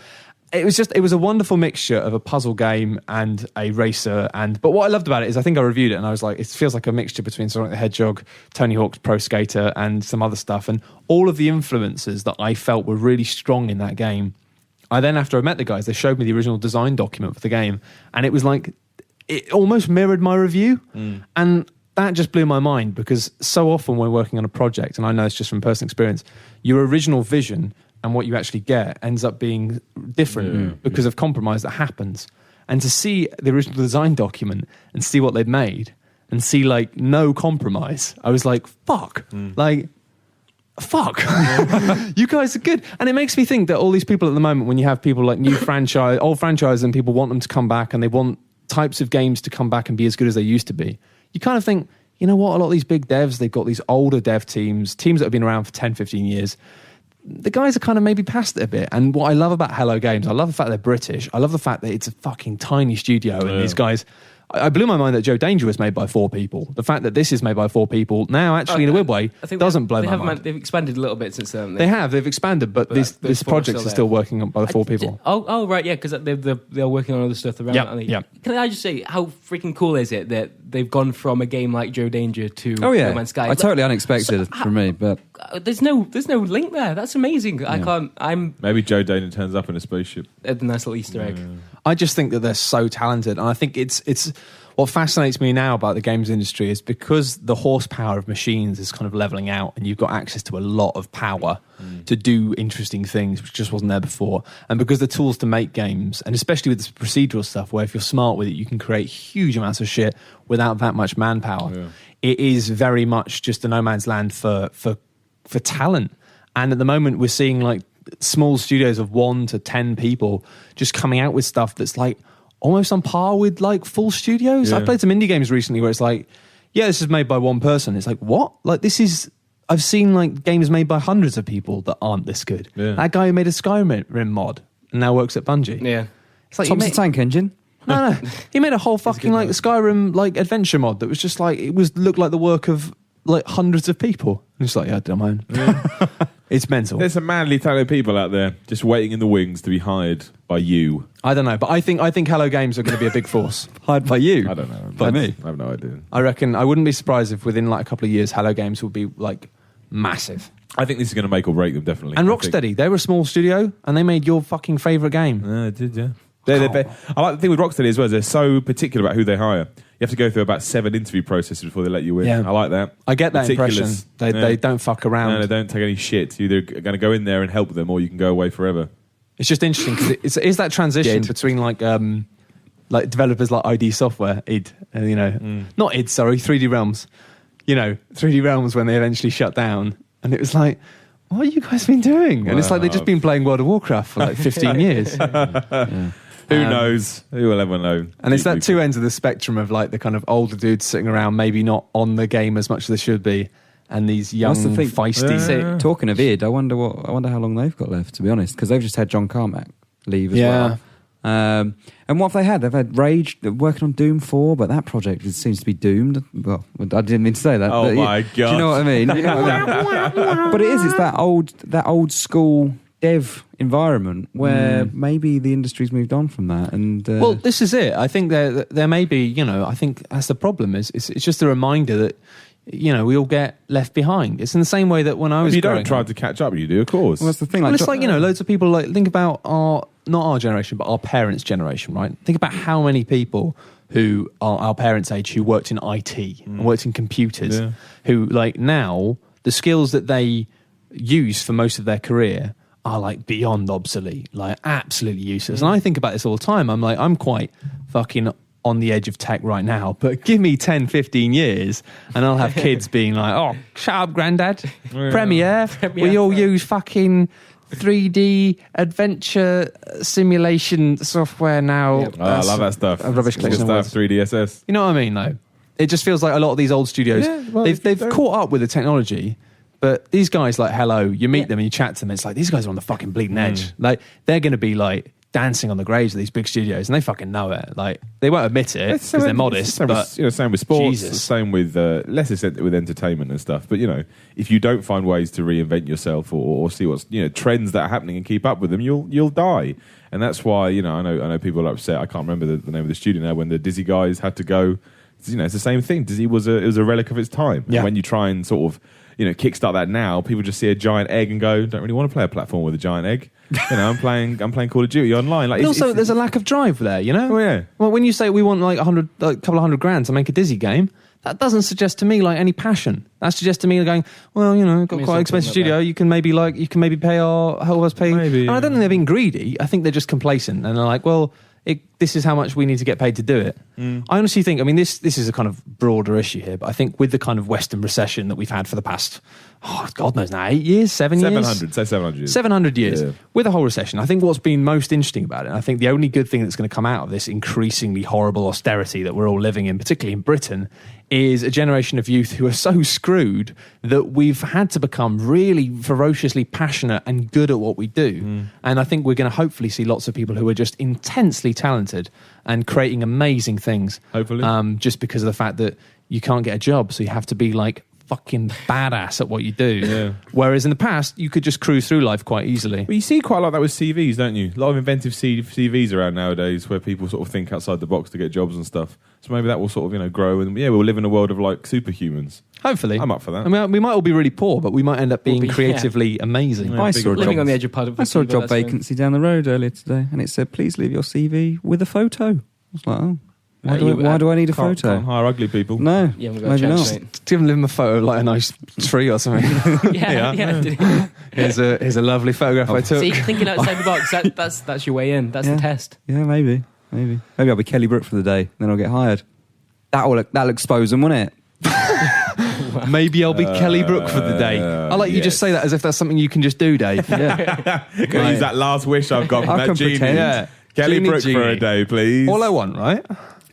it was a wonderful mixture of a puzzle game and a racer. But what I loved about it is I think I reviewed it and I was like, it feels like a mixture between Sonic the Hedgehog, Tony Hawk's Pro Skater, and some other stuff. And all of the influences that I felt were really strong in that game. I then, after I met the guys, they showed me the original design document for the game, and it was like, it almost mirrored my review. And that just blew my mind, because so often when working on a project, and I know it's just from personal experience, your original vision and what you actually get ends up being different because of compromise that happens. And to see the original design document and see what they'd made and see no compromise, I was like, fuck. Fuck. You guys are good. And it makes me think that all these people at the moment, when you have people like old franchise, and people want them to come back and they want types of games to come back and be as good as they used to be, you kind of think, you know what, a lot of these big devs, they've got these older dev teams that have been around for 10, 15 years. The guys are kind of maybe past it a bit. And what I love about Hello Games, I love the fact they're British. I love the fact that it's a fucking tiny studio, and these guys, I blew my mind that Joe Danger was made by 4 people. The fact that this is made by 4 people now, actually, in a weird way, doesn't blow my mind. They've expanded a little bit since then. They've expanded, but this project is still working on by 4 people. Oh, right, yeah, because they're working on other stuff around. Yeah. Can I just say, how freaking cool is it that they've gone from a game like Joe Danger to No Man's Sky? Totally unexpected for me, but there's no link there. That's amazing. Maybe Joe Danger turns up in a spaceship. A nice little Easter egg. I just think that they're so talented, and I think it's what fascinates me now about the games industry is because the horsepower of machines is kind of leveling out, and you've got access to a lot of power to do interesting things, which just wasn't there before. And because the tools to make games, and especially with this procedural stuff, where if you're smart with it, you can create huge amounts of shit without that much manpower. Yeah. It is very much just a no man's land for talent. And at the moment, we're seeing small studios of 1 to 10 people just coming out with stuff that's almost on par with full studios. I played some indie games recently where it's this is made by 1 person. It's what? I've seen games made by hundreds of people that aren't this good. Yeah. That guy who made a Skyrim mod and now works at Bungie. Yeah. It's Thompson Tank Engine. No. He made a whole fucking Skyrim adventure mod that was just looked like the work of hundreds of people. And it's I don't mind. Yeah. It's mental. There's some manly talented people out there just waiting in the wings to be hired by you. I don't know, but I think Hello Games are going to be a big force. Hired by you? I don't know. By me? I have no idea. I reckon I wouldn't be surprised if within a couple of years Hello Games will be massive. I think this is going to make or break them, definitely. And Rocksteady, they were a small studio and they made your fucking favourite game. Yeah, I did, yeah. I like the thing with Rocksteady as well, is they're so particular about who they hire. You have to go through about 7 interview processes before they let you in. Yeah. I like that. I get that impression. They don't fuck around. No, they don't take any shit. You're either going to go in there and help them, or you can go away forever. It's just interesting because it's that transition between developers like ID Software, id, not id, sorry, 3D Realms. 3D Realms when they eventually shut down, and it was what have you guys been doing? And it's they've just been playing World of Warcraft for 15 years. Yeah. Who knows? Who will ever know? And it's that 2 ends of the spectrum of the kind of older dudes sitting around, maybe not on the game as much as they should be, and these young, feisty. So, talking of id, I wonder how long they've got left. To be honest, because they've just had John Carmack leave as well. And what have they had? They've had Rage, they're working on Doom 4, but that project seems to be doomed. Well, I didn't mean to say that. Oh but my God. Do you know what I mean? You know what I mean? But it is, it's that old school dev environment where maybe the industry's moved on from that. And well, this is it. I think there may be, I think that's the problem. It's just a reminder that, we all get left behind. It's in the same way that when I was If you don't growing try up, to catch up, you do, of course. well, that's the thing. well, it's like, loads of people, like, think about not our generation, but our parents' generation, right? Think about how many people who are our parents' age who worked in IT and worked in computers, who, like, now, the skills that they use for most of their career are, like, beyond obsolete, like, absolutely useless. And I think about this all the time. I'm like, I'm quite fucking on the edge of tech right now, but give me 10, 15 years and I'll have kids being like, oh, shut up, granddad. Premiere. We all use fucking 3D adventure simulation software now. Yep. I love that stuff. Rubbish collection of words. 3DSS. You know what I mean, though? It just feels like a lot of these old studios, they've caught up with the technology, but these guys, like, hello, you meet them and you chat to them, it's like, these guys are on the fucking bleeding edge. Like, they're going to be, like, dancing on the graves of these big studios, and they fucking know it. Like, they won't admit it because they're modest. Same but same with sports. Jesus. Same with less with entertainment and stuff. But if you don't find ways to reinvent yourself or see what's trends that are happening and keep up with them, you'll die. And that's why I know people are upset. I can't remember the name of the studio now. When the Dizzy guys had to go, it's the same thing. Dizzy was a relic of its time. Yeah. And when you try and sort of kickstart that now, people just see a giant egg and go, don't really want to play a platform with a giant egg. I'm playing Call of Duty online. Like, but also, there's a lack of drive there, Oh yeah. Well, when you say we want like a couple of $100,000 to make a Dizzy game, that doesn't suggest to me like any passion. That suggests to me going, well, got quite an expensive studio. You can maybe pay our help us pay. Maybe, and I don't think they're being greedy. I think they're just complacent and they're like, well, this is how much we need to get paid to do it. I honestly think, this is a kind of broader issue here, but I think with the kind of Western recession that we've had for the past, God knows now, 8 years, 7 years? 700, say 700 years. 700 years. Yeah. With the whole recession, I think what's been most interesting about it, and I think the only good thing that's going to come out of this increasingly horrible austerity that we're all living in, particularly in Britain, is a generation of youth who are so screwed that we've had to become really ferociously passionate and good at what we do. And I think we're going to hopefully see lots of people who are just intensely talented and creating amazing things. Hopefully. Just because of the fact that you can't get a job, so you have to be like fucking badass at what you do. Yeah. Whereas in the past, you could just cruise through life quite easily. Well, you see quite a lot of that with CVs, don't you? A lot of inventive CVs around nowadays where people sort of think outside the box to get jobs and stuff. So maybe that will sort of, grow. And we'll live in a world of like superhumans. Hopefully. I'm up for that. I mean, we might all be really poor, but we might end up being creatively amazing. Yeah, I saw Living on the edge of part of I saw a job vacancy down the road earlier today, and it said, please leave your CV with a photo. I was like, oh, why do I need a photo? Can't hire ugly people. No, You haven't got a maybe chance, not. mate. Give them a photo of like a nice tree or something. Yeah. Here's a lovely photograph I took. See, thinking outside the box, that's your way in. That's the test. Yeah, maybe. Maybe I'll be Kelly Brook for the day, then I'll get hired. That'll expose them, won't it? Maybe I'll be Kelly Brook for the day. I like you just say that as if that's something you can just do, Dave. Yeah. Can I use that last wish I've got from I that can genie? pretend. Yeah. Kelly Genie, Brook for genie. a day, please. All I want, right?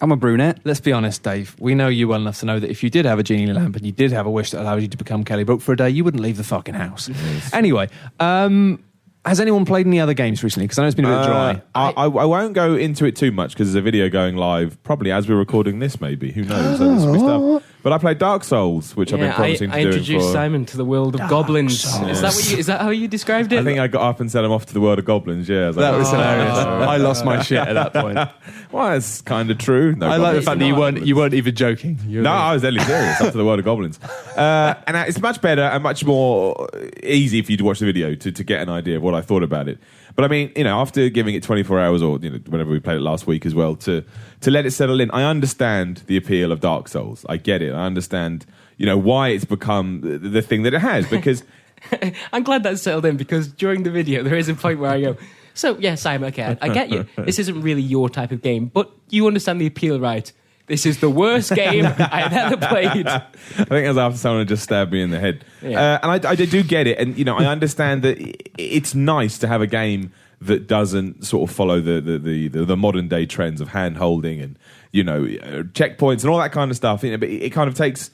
I'm a brunette. Let's be honest, Dave. We know you well enough to know that if you did have a genie lamp and you did have a wish that allowed you to become Kelly Brook for a day, you wouldn't leave the fucking house. Anyway, has anyone played any other games recently? Because I know it's been a bit dry. I won't go into it too much because there's a video going live, probably as we're recording this, maybe. Who knows? So there's some stuff. But I played Dark Souls, which I've been promising I to do. introduced Simon to the world of goblins. Souls. Is that how you described it? I think I got up and said I'm off to the world of goblins, yeah. That was hilarious. I lost my shit at that point. Well, it's kind of true. No I like the goblins. fact that you weren't even joking. No, I was deadly serious. Up to the world of goblins. And it's much better and much more easy for you to watch the video to get an idea of what I thought about it. But I mean, after giving it 24 hours or whenever we played it last week as well, to let it settle in, I understand the appeal of Dark Souls. I get it. I understand, why it's become the thing that it has. Because I'm glad that's settled in because during the video there is a point where I go, so yeah, Simon, okay, I get you. This isn't really your type of game, but you understand the appeal, right? This is the worst game I've ever played. I think that's after someone had just stabbed me in the head. Yeah. And I do get it. And, I understand that it's nice to have a game that doesn't sort of follow the modern day trends of hand holding and, checkpoints and all that kind of stuff. But it kind of takes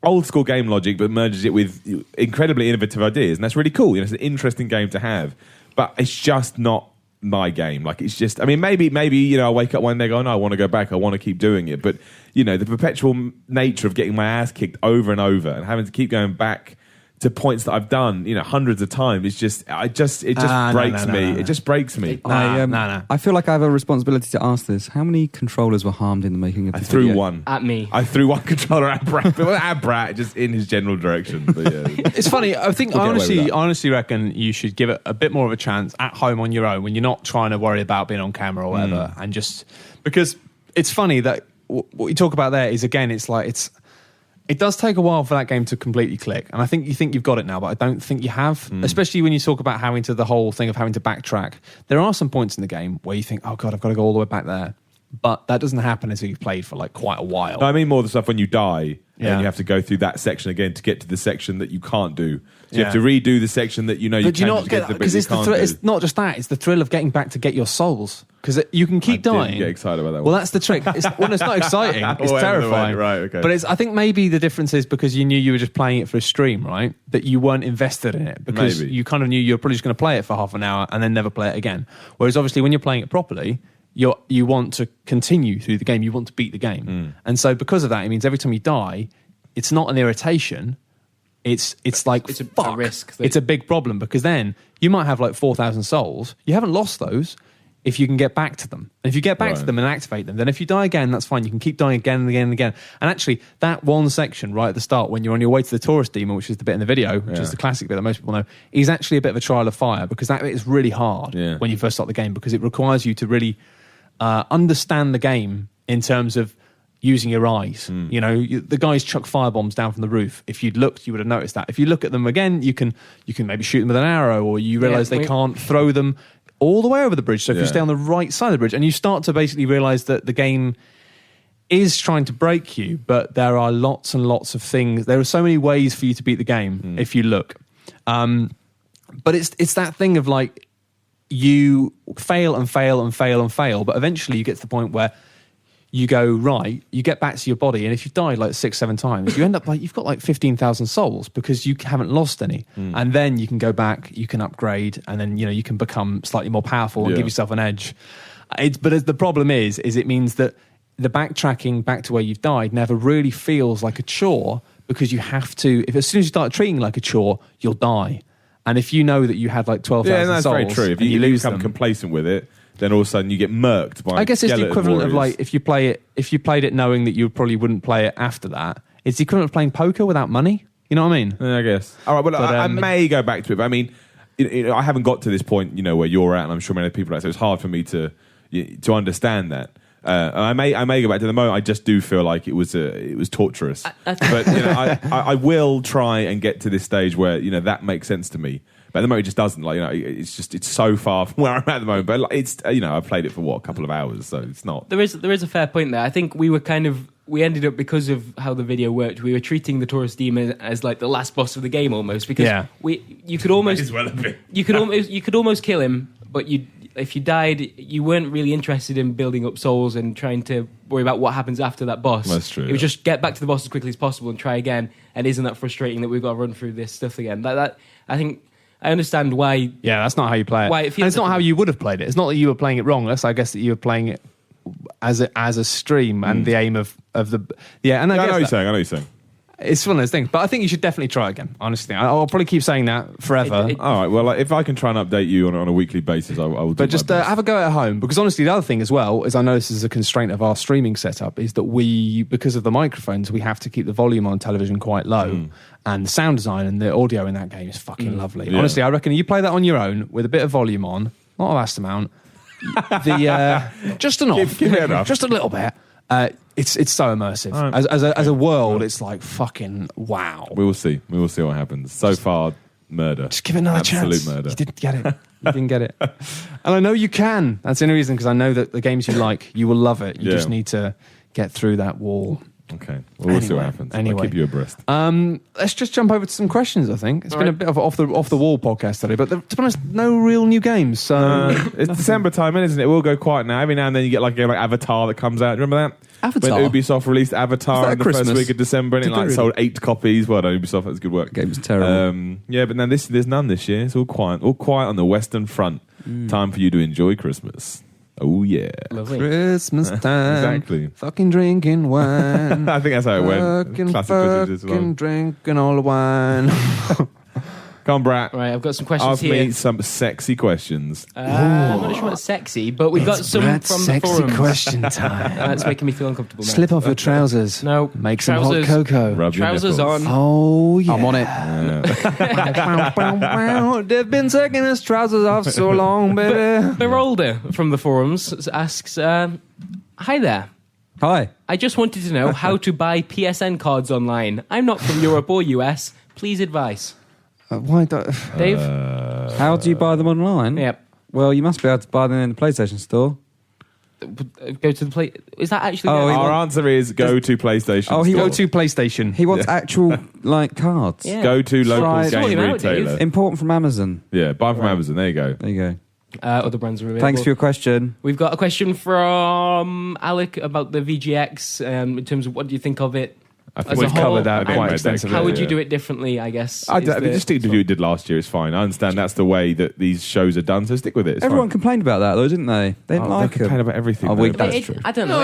old school game logic but merges it with incredibly innovative ideas. And that's really cool. It's an interesting game to have. But it's just not my game. Like, it's just, I mean, maybe I wake up one day and go, no, I want to go back, I want to keep doing it, but the perpetual nature of getting my ass kicked over and over and having to keep going back to points that I've done, hundreds of times. It just breaks me. It just breaks me. I feel like I have a responsibility to ask this. How many controllers were harmed in the making of this video? I threw one. At me. I threw one controller at Brad. At Brad, just in his general direction. But yeah. It's funny. I think I honestly reckon you should give it a bit more of a chance at home on your own when you're not trying to worry about being on camera or whatever. And just because it's funny that what you talk about there is, again, it does take a while for that game to completely click. And I think you think you've got it now, but I don't think you have. Especially when you talk about the whole thing of having to backtrack. There are some points in the game where you think, oh God, I've got to go all the way back there. But that doesn't happen until you've played for like quite a while. No, I mean more the stuff when you die and you have to go through that section again to get to the section that you can't do. So you have to redo the section that you can get the bit you can't do. It's not just that, it's the thrill of getting back to get your souls. Because you can keep dying. Get excited about that one. Well, that's the trick. It's not exciting. It's terrifying. Right, okay. But I think maybe the difference is because you knew you were just playing it for a stream, right? That you weren't invested in it because you kind of knew you were probably just going to play it for half an hour and then never play it again. Whereas obviously when you're playing it properly, you want to continue through the game. You want to beat the game. And so because of that, it means every time you die, it's not an irritation. It's like it's a risk. It's a big problem because then you might have like 4,000 souls. You haven't lost those if you can get back to them. And if you get back to them and activate them, then if you die again, that's fine. You can keep dying again and again and again. And actually, that one section right at the start, when you're on your way to the tourist demon, which is the bit in the video, which is the classic bit that most people know, is actually a bit of a trial of fire because that bit is really hard when you first start the game because it requires you to really understand the game in terms of using your eyes. The guys chuck firebombs down from the roof. If you'd looked, you would have noticed that. If you look at them again, you can maybe shoot them with an arrow, or you realise they can't throw them all the way over the bridge. So if you stay on the right side of the bridge, and you start to basically realise that the game is trying to break you, but there are lots and lots of things. There are so many ways for you to beat the game if you look. But it's that thing of like you fail and fail and fail and fail, but eventually you get to the point where you go, right, you get back to your body, and if you've died like 6-7 times, you end up like, you've got like 15,000 souls because you haven't lost any. And then you can go back, you can upgrade, and then, you can become slightly more powerful and give yourself an edge. But the problem is it means that the backtracking back to where you've died never really feels like a chore because you have to, as soon as you start treating it like a chore, you'll die. And if you know that you had like 12,000 that's souls, very true. If you become complacent with it, then all of a sudden you get murked by. I guess it's the equivalent of like if you played it knowing that you probably wouldn't play it after that. It's the equivalent of playing poker without money. You know what I mean? Yeah, I guess. All right, but I may go back to it. But I mean, I haven't got to this point, where you're at, and I'm sure many people are. So it's hard for me to understand that. I may go back to the moment. I just do feel like it was torturous. But I will try and get to this stage where that makes sense to me. But at the moment, it just doesn't. It's so far from where I'm at the moment. But I've played it for a couple of hours, so it's not. There is a fair point there. I think we ended up, because of how the video worked, we were treating the tourist demon as like the last boss of the game almost, because you could almost you could almost kill him, but if you died, you weren't really interested in building up souls and trying to worry about what happens after that boss. That's true. It was just get back to the boss as quickly as possible and try again. And isn't that frustrating that we've got to run through this stuff again? That I think. I understand why. Yeah, that's not how you play it. And it's not how you would have played it. It's not that you were playing it wrong. I guess that you were playing it as a stream and the aim of the. Yeah, and I know what you're saying. It's one of those things. But I think you should definitely try again, honestly. I'll probably keep saying that forever. All right, well, if I can try and update you on a weekly basis, I will do. But just have a go at home. Because honestly, the other thing as well is I know this is a constraint of our streaming setup, is that because of the microphones, we have to keep the volume on television quite low. And the sound design and the audio in that game is fucking lovely. Yeah. Honestly, I reckon you play that on your own with a bit of volume on, not a vast amount, just enough, give it enough. Just a little bit. It's so immersive. As a world, it's like fucking wow. We will see what happens. So far, murder. Just give it another chance. Absolute murder. You didn't get it. You didn't get it. And I know you can. That's the only reason, because I know that the games you like, you will love it. You just need to get through that wall. Okay, well, we'll see what happens. I'll keep you abreast. Let's just jump over to some questions. I think it's been a bit of off the wall podcast today, but to be honest, no real new games. So it's December time, isn't it? We'll go quiet now. Every now and then you get like a game like Avatar that comes out. Do you remember that? Avatar. When Ubisoft released Avatar in the first week of December, and it sold 8 copies. Well done, Ubisoft. That's good work. The game was terrible. Yeah, but now there's none this year. It's all quiet on the Western Front. Time for you to enjoy Christmas. Oh, yeah. Lovely. Christmas time. Exactly. Fucking drinking wine. I think that's how it went. Classic Christmas as well. Drinking all the wine. Come on, Brat. Right, I've got some questions Ask here. me some sexy questions. I'm not sure what's sexy, but we've got some from the forums. question time. That's making me feel uncomfortable now. Slip off your trousers. No. Make some hot Trousers. cocoa. Rub your Trousers nipples. on. Oh, yeah. I'm on it. They've been taking his trousers off so long, baby. Berolda from the forums asks, hi there. Hi. I just wanted to know how to buy PSN cards online. I'm not from Europe or US. Please advise. Why don't... Dave? How do you buy them online? Yep. Well, you must be able to buy them in the PlayStation Store. Go to the play. Is that actually? Oh, he Our answer is go to PlayStation. Oh, he Store. Go to PlayStation. He wants actual cards. Yeah. Go to local Right. Sort game him out, retailer. Dave. Important from Amazon. Yeah, buy from Right. Amazon. There you go. There you go. Other brands are available. Thanks for your question. We've got a question from Alec about the VGX. In terms of what do you think of it? I As We've a whole, covered that and quite extensively. How would you yeah. do it differently? I guess. I is don't, the- just stick to what you did last year. It's fine. I understand that's the way that these shows are done, so stick with it. It's Everyone fine. complained about that, though, didn't they? They didn't like they complain them. about everything. Oh, though. we- But that's true. I don't know.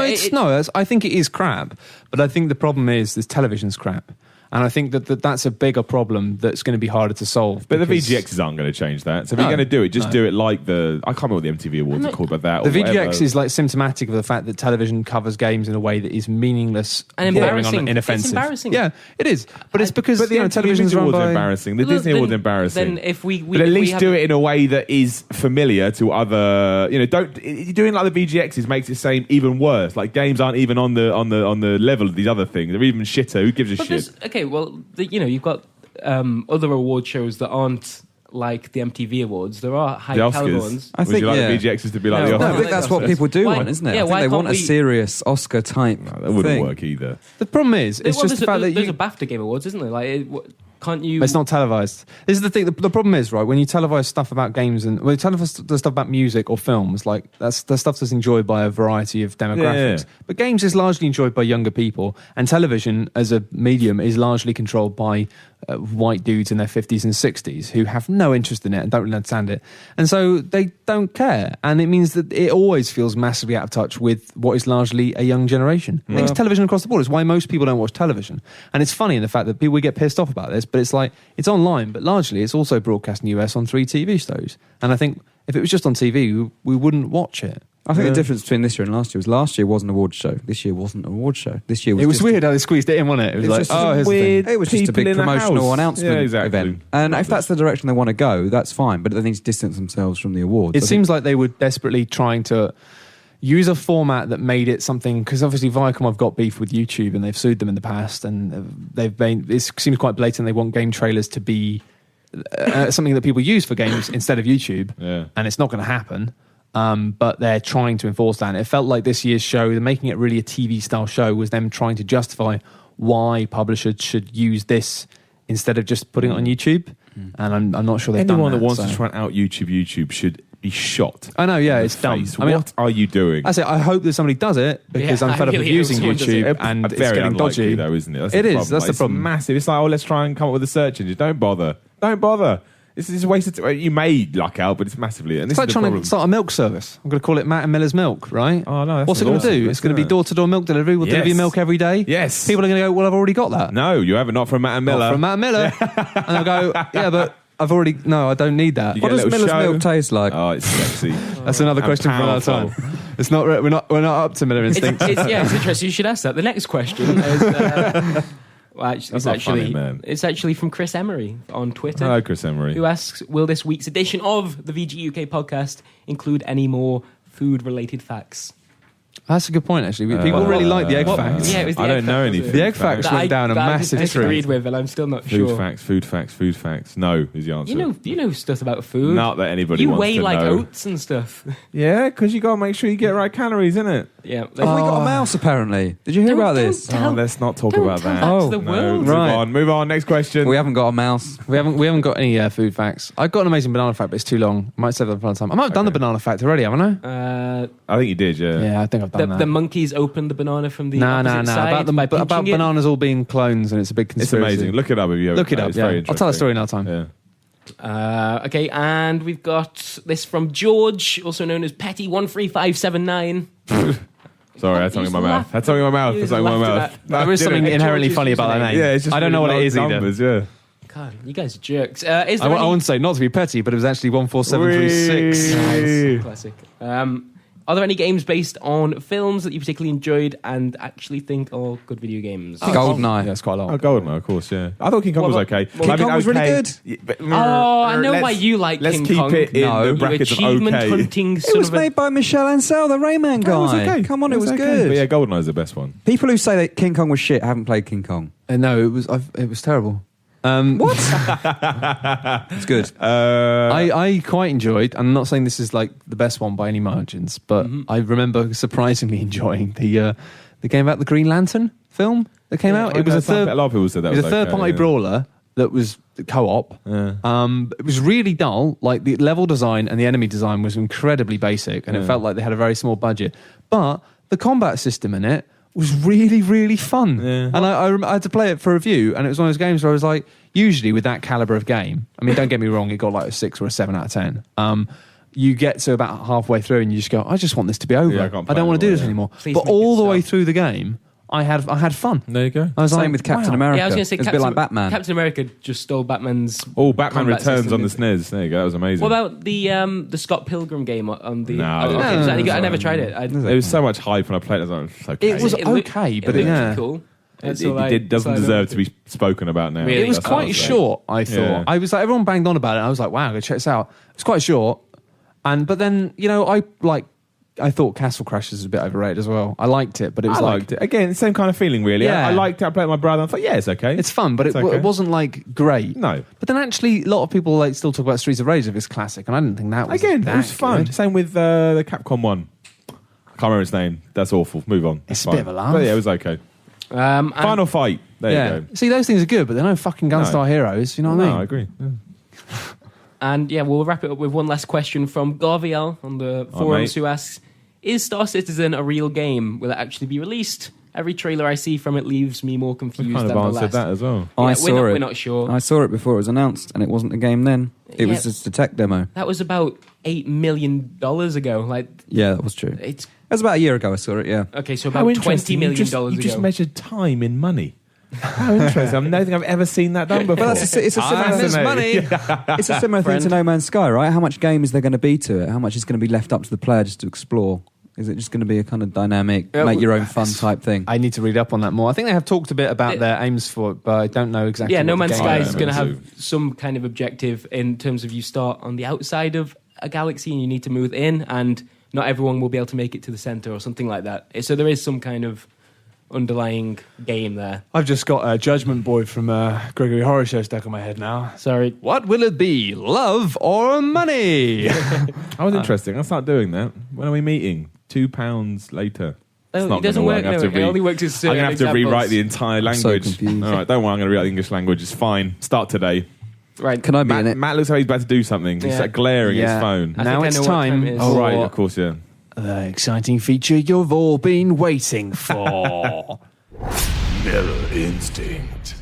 I think it is crap, but I think the problem is this television's crap. And I think that's a bigger problem that's going to be harder to solve. But the because VGXs aren't going to change that. So if No, you're going to do it, just no. do it like the... I can't remember what the MTV Awards are called, but that... The or VGX whatever. is like symptomatic of the fact that television covers games in a way that is meaningless And bordering embarrassing. on inoffensive. It's embarrassing. Yeah, it is. But it's because But the MTV television's run Awards are by... embarrassing. The Well, Disney then- Awards are embarrassing. Then if we but at if we least have- do it in a way that is familiar to other. You know, don't doing like the VGXs makes it seem even worse. Like games aren't even on the level of these other things. They're even shitter. Who gives a But shit? there's- okay, well, you've got other award shows that aren't like the MTV Awards. There are high The caliber Oscars. ones. I Would think, you like yeah. the VGXs to be like No, the No, I Oscars? think that's what people do Why- want, isn't it? yeah, I why think they can't want a we- serious Oscar type No, that wouldn't thing. work either. The problem is, it's Well, just the fact that there's you... a BAFTA Game Awards, isn't there? Like, can't you? But it's not televised. This is the thing. The problem is, right, when you televise stuff about games and when you televise the stuff about music or films, like the stuff that's enjoyed by a variety of demographics. Yeah. But games is largely enjoyed by younger people, and television as a medium is largely controlled by white dudes in their 50s and 60s who have no interest in it and don't really understand it, and so they don't care. And it means that it always feels massively out of touch with what is largely a young generation. I think it's television across the board. It's why most people don't watch television, and it's funny in the fact that people get pissed off about this, but it's like it's online, but largely it's also broadcast in the US on 3 TV shows. And I think if it was just on TV, we wouldn't watch it. I think the difference between this year and last year was last year was an award show. This year wasn't an award show. This year was It was just weird how they squeezed it in, wasn't it? It was like, just oh, here's weird. the thing. It was just a People big in a promotional house. announcement Yeah, exactly. event. And if that's the direction they want to go, that's fine. But they need to distance themselves from the awards. It seems like they were desperately trying to use a format that made it something, because obviously Viacom have got beef with YouTube and they've sued them in the past, and it seems quite blatant they want game trailers to be something that people use for games instead of YouTube, and it's not going to happen. But they're trying to enforce that. And it felt like this year's show, they're making it really a TV style show, was them trying to justify why publishers should use this instead of just putting it on YouTube. And I'm not sure they've Anyone done that wants so. to try and out YouTube should be shot. I know, yeah, in the it's dumb. face. I mean, what are you doing? I say I hope that somebody does it because Yeah, I'm fed up I of really using hope someone does YouTube it. and it's very getting unlikely, dodgy. though, isn't it? That's It the is, problem. that's the It's problem. massive. It's like, let's try and come up with a search engine. Don't bother. It's a waste of time. You may luck out, but it's massively. And It's this like is the trying problem. to start a milk service. I'm going to call it Matt and Miller's Milk, right? Oh, no, that's What's it going to awesome. do? It's going to be Isn't it? door-to-door milk delivery. We'll deliver you Yes. milk every day. Yes. People are going to go, well, I've already got that. No, you haven't. Not from Matt and Miller. Not from Matt and Miller. And I'll go, yeah, but I've already... No, I don't need that. You What get a does little Miller's show. milk taste like? Oh, it's sexy. That's another And question for another time. powerful. It's not. We're not up to Miller Instinct. it's interesting. You should ask that. The next question is. Well, it's actually from Chris Emery on Twitter. Hello, Chris Emery. Who asks, will this week's edition of the VG UK podcast include any more food-related facts? That's a good point, actually. People really like the egg facts. Yeah, it was the I egg don't know fact, any was it? The egg facts That went down a that massive I disagreed trend. with, and I'm still not Food sure. facts. No is the answer. You know stuff about food. Not that anybody You wants weigh to like know. oats and stuff. Yeah, because you got to make sure you get right calories, innit? Yeah. Have we got a mouse, apparently? Did you hear about this? Tell- Let's not talk don't about tell that. that to the No, world. Right. Move on. Next question. We haven't got a mouse. We haven't got any food facts. I've got an amazing banana fact, but it's too long. I might save that for another time. I might have done the banana fact already, haven't I? I think you did, yeah. Yeah, I think I've done that. The monkeys opened the banana from the No. opposite side by About pinching it. bananas all being clones, and it's a big It's conspiracy. amazing. Look it up if you Look it up. It's Yeah. very I'll interesting. tell a story another time. Yeah. Okay, and we've got this from George, also known as Petty13579. Sorry, I had something in my mouth. There is something inherently funny about that name. Yeah, it's just I don't know what it is numbers, either. Yeah. God, you guys are jerks. Is I there any... wouldn't say not to be petty, but it was actually 14736. Nice. Classic. Are there any games based on films that you particularly enjoyed and actually think are good video games? GoldenEye. Yeah, it's quite a lot. Oh, GoldenEye, of course, yeah. I thought King Kong was okay. King Kong was really good. Oh, I know why you like King Kong. Let's keep it in the You brackets of achievement okay. hunting It son was of a... made by Michel Ancel, the Rayman guy. It was okay. Come on, it was okay. good. But yeah, GoldenEye's the best one. People who say that King Kong was shit haven't played King Kong. No, it was terrible. What? It's good. I quite enjoyed. I'm not saying this is like the best one by any margins, but I remember surprisingly enjoying the game about the Green Lantern film that came out. It was a lot of people said that was a third-party brawler that was co-op. Yeah. It was really dull. Like the level design and the enemy design was incredibly basic, and it felt like they had a very small budget. But the combat system in it was really, really fun. Yeah. And I had to play it for review, and it was one of those games where I was like, usually with that caliber of game, I mean, don't get me wrong, it got like a 6 or a 7 out of 10. You get to about halfway through and you just go, I just want this to be over. Yeah, I don't want to do this anymore. Please but make all it the way stop. through the game, I had fun. There you go. I was Same like, with Captain wow. America. Yeah, I was going to say it's a bit like Batman. Captain America just stole Batman's. Oh, Batman combat Returns system, on the didn't it? SNES. There you go. That was amazing. What about the Scott Pilgrim game on the? No, okay, no, is that any good? no, I never no. tried it. There was so much hype when I played it. I was like, okay. It was It looked- okay, but it looked yeah. cool. It doesn't deserve to be spoken about now. Really? It was That's what I quite was saying. short, I thought. Yeah. I was like, everyone banged on about it. I was like, wow, go check this out. It's quite short. But then, I thought Castle Crashers was a bit overrated as well. I liked it, but it was I liked it. Again, same kind of feeling, really. Yeah. I liked it. I played with my brother. I thought, yeah, it's okay. It's fun, but It's it okay. wasn't like great. No. But then actually, a lot of people still talk about Streets of Rage if it's classic, and I didn't think that was Again, that it was fun. good. Same with the Capcom one. I can't remember its name. That's awful. Move on. It's a fine. bit of a laugh. But yeah, it was okay. And Final fight. There you go. See, those things are good, but they're no fucking Gunstar heroes. You know what I mean? No, I agree. Yeah. And yeah, we'll wrap it up with one last question from Garviel on the forums, mate. who asks, is Star Citizen a real game? Will it actually be released? Every trailer I see from it leaves me more We confused kind than of the answered last. that as well. Yeah, I saw we're it. not sure. I saw it before it was announced, and it wasn't a game then. It was Yeah. just a tech demo. That was about $8 million ago. Like, Yeah, that was true. it's It was about a year ago I saw it, yeah. okay. So How about interesting. $20 million You just ago. measured time in money. How interesting. I don't think I've ever seen that done before. But it's a similar, money. it's a similar thing to No Man's Sky, right? How much game is there going to be to it? How much is going to be left up to the player just to explore? Is it just going to be a kind of dynamic, make your own fun type thing? I need to read up on that more. I think they have talked a bit about their aims for it, but I don't know exactly. Yeah, what No the Man's game Sky is. is going to have some kind of objective in terms of you start on the outside of a galaxy and you need to move in, and not everyone will be able to make it to the center or something like that. So there is some kind of underlying game there. I've just got a Judgment Boy from Gregory Horror Show stuck in my head now. Sorry. What will it be? Love or money? That was interesting. I'll start doing that. When are we meeting? £2 later. It's Oh, not it doesn't gonna work. I'm No, gonna it only works with I'm certain going to have to examples. rewrite the entire I'm so language. confused. All right, don't worry. I'm going to rewrite the English language. It's fine. Start today. Right. Can I be in it? Matt looks like he's about to do something. He's Yeah. like glaring at Yeah. his phone. I Now think I it's know what time time. it is. Oh, right. for Of course, yeah. the exciting feature you've all been waiting for. Miller Instinct.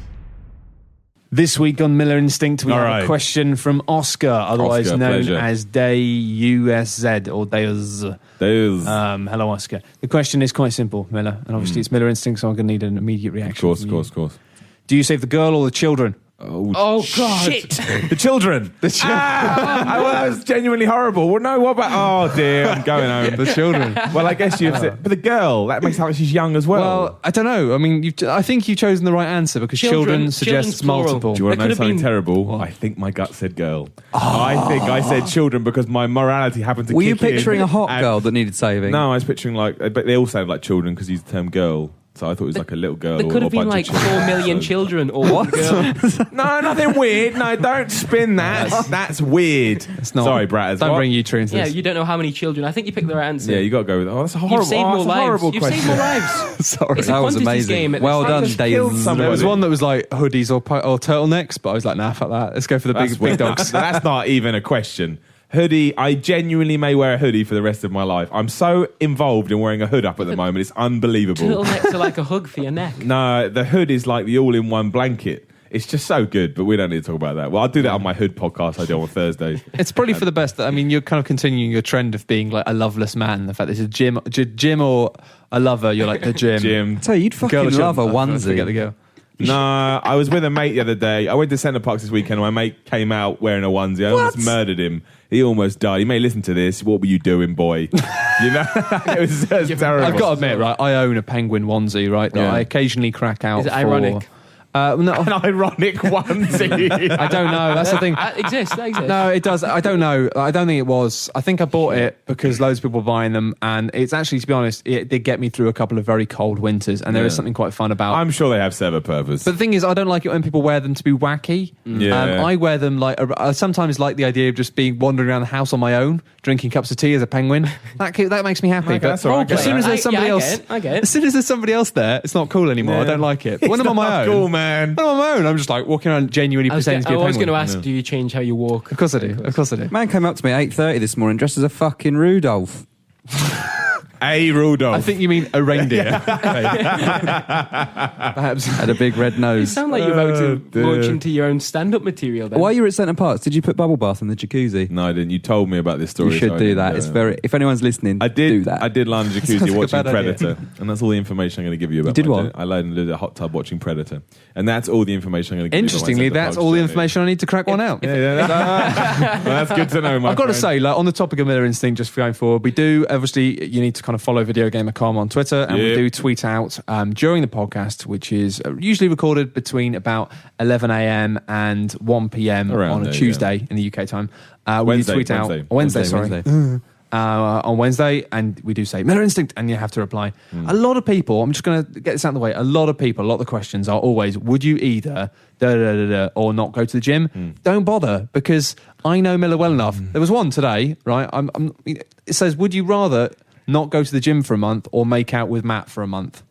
This week on Miller Instinct, we All have right. a question from Oscar, otherwise Oscar, known pleasure. as DayUSZ or Deus. There's Hello, Oscar. The question is quite simple, Miller, and obviously it's Miller Instinct, so I'm going to need an immediate reaction. of from you. course. Do you save the girl or the children? Oh, God. Shit. The children. That was genuinely horrible. Well, no, what about... Oh, dear, I'm going home. The children. Well, I guess you've said... But the girl, that makes it sound like she's young as well. Well, I don't know. I mean, I think you've chosen the right answer because children suggests children's plural. multiple. do you want It to know could have something been- terrible? I think my gut said girl. I think I said children because my morality happened to Were you kick in picturing a hot and- girl that needed saving? No, I was picturing like... But they all sound like children because he's the term girl. So I thought it was like a little girl There could or a have been bunch like of 4 children. million children or one girl. No, nothing weird. No, don't spin that. That's weird. It's not. Sorry, Bratters. Don't What? bring you true into Yeah, this. you don't know how many children. I think you picked the right answer. Yeah, you got to go with... Oh, that's a horrible, You've saved more that's a lives. horrible You've question. saved more lives. Sorry, It's a that was quantities amazing. game at Well this done, point. Just killed Dave. someone. There was one that was like hoodies or turtlenecks, but I was like, nah, fuck that. Let's go for the That's big dogs. That's not even a question. Hoodie, I genuinely may wear a hoodie for the rest of my life. I'm so involved in wearing a hood up at the moment. It's unbelievable. Turtlenecks are like a hug for your neck. No, the hood is like the all-in-one blanket. It's just so good, but we don't need to talk about that. Well, I'll do that on my Hood podcast I do on Thursdays. It's probably for the best. I mean, you're kind of continuing your trend of being like a loveless man. The fact that it's a gym or a lover, you're like the gym. I tell you, you'd fucking love a onesie. Forget the girl. No, I was with a mate the other day. I went to Centre Parks this weekend and my mate came out wearing a onesie. I almost murdered him. He almost died. He may listen to this. What were you doing, boy? You know? it was terrible. I've got to admit, right, I own a penguin onesie, right, that I occasionally crack out. Is it ironic? No. An ironic onesie. I don't know. That's the thing. That exists. No, it does. I don't know. I don't think it was. I think I bought it because loads of people were buying them, and it's actually, to be honest, it did get me through a couple of very cold winters, and there is something quite fun about. I'm sure they have serve a purpose. But the thing is, I don't like it when people wear them to be wacky. Yeah. I wear them like I sometimes like the idea of just being wandering around the house on my own, drinking cups of tea as a penguin. That makes me happy. Okay, but that's all right. as soon as there's somebody else, I get it. as soon as there's somebody else there, it's not cool anymore. Yeah. I don't like it. But when I'm on my own, cool, man. when I'm on my own, I'm just like walking around genuinely pretending to be a I was penguin. going to ask, do you change how you walk? Of course I do. Of course I do. Man came up to me at 8:30 this morning dressed as a fucking Rudolph. A Rudolph. I think you mean a reindeer. Perhaps. Had a big red You nose. sound like you're about to launch into your own stand-up material then. While you were at Centre Parks, did you put bubble bath in the jacuzzi? No, I didn't. You told me about this story. You should so I do didn't that. It's very. If anyone's listening, I did do that. I did lie in the Sounds jacuzzi like a watching bad idea. Predator, and that's all the information I'm going to give you about. You did my what? day. I lied in a hot tub watching Predator, and that's all the information I'm going to give Interestingly, you. about my that's Centre all the Parks information I need to crack one out. journey. Yeah. Well, that's good to know, my I've got to friend. say, like on the topic of Miller Instinct, just going forward, we do obviously you need to kind of follow VideoGamer.com on Twitter, and we Yep. do tweet out during the podcast, which is usually recorded between about 11 a.m. and 1 p.m. Around on a there, Tuesday in the UK time. We Wednesday, do tweet out Wednesday. Wednesday. On Wednesday, and we do say Miller Instinct, and you have to reply. A lot of people, I'm just going to get this out of the way, a lot of the questions are always, would you either or not go to the gym? Don't bother, because I know Miller well enough. There was one today, right? It says, would you rather not go to the gym for a month or make out with Matt for a month?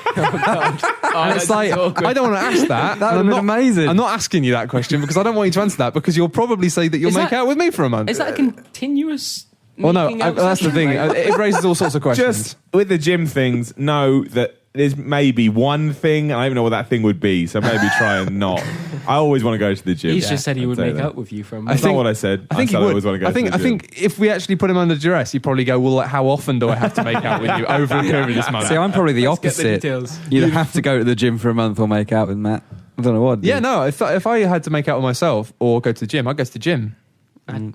And it's like, I don't want to ask that. That would have been amazing. I'm not asking you that question because I don't want you to answer that, because you'll probably say that you'll Is make that- out with me for a month. Is that a continuous... Well, no, making out that's the session? thing. Like- It raises all sorts of questions. Just with the gym things, know that there's maybe one thing, and I don't even know what that thing would be, so maybe try and not. I always want to go to the gym. He's just said he I'd would say make that. out with you from... That's not what I said. I think said he would. I always want to go to the gym. I think if we actually put him under duress, he'd probably go, well, how often do I have to make out with you over a period of this month? See, I'm probably the Let's get the opposite. details. You'd have to go to the gym for a month or make out with Matt. I don't know what. Yeah, no, if I had to make out with myself or go to the gym, I'd go to the gym.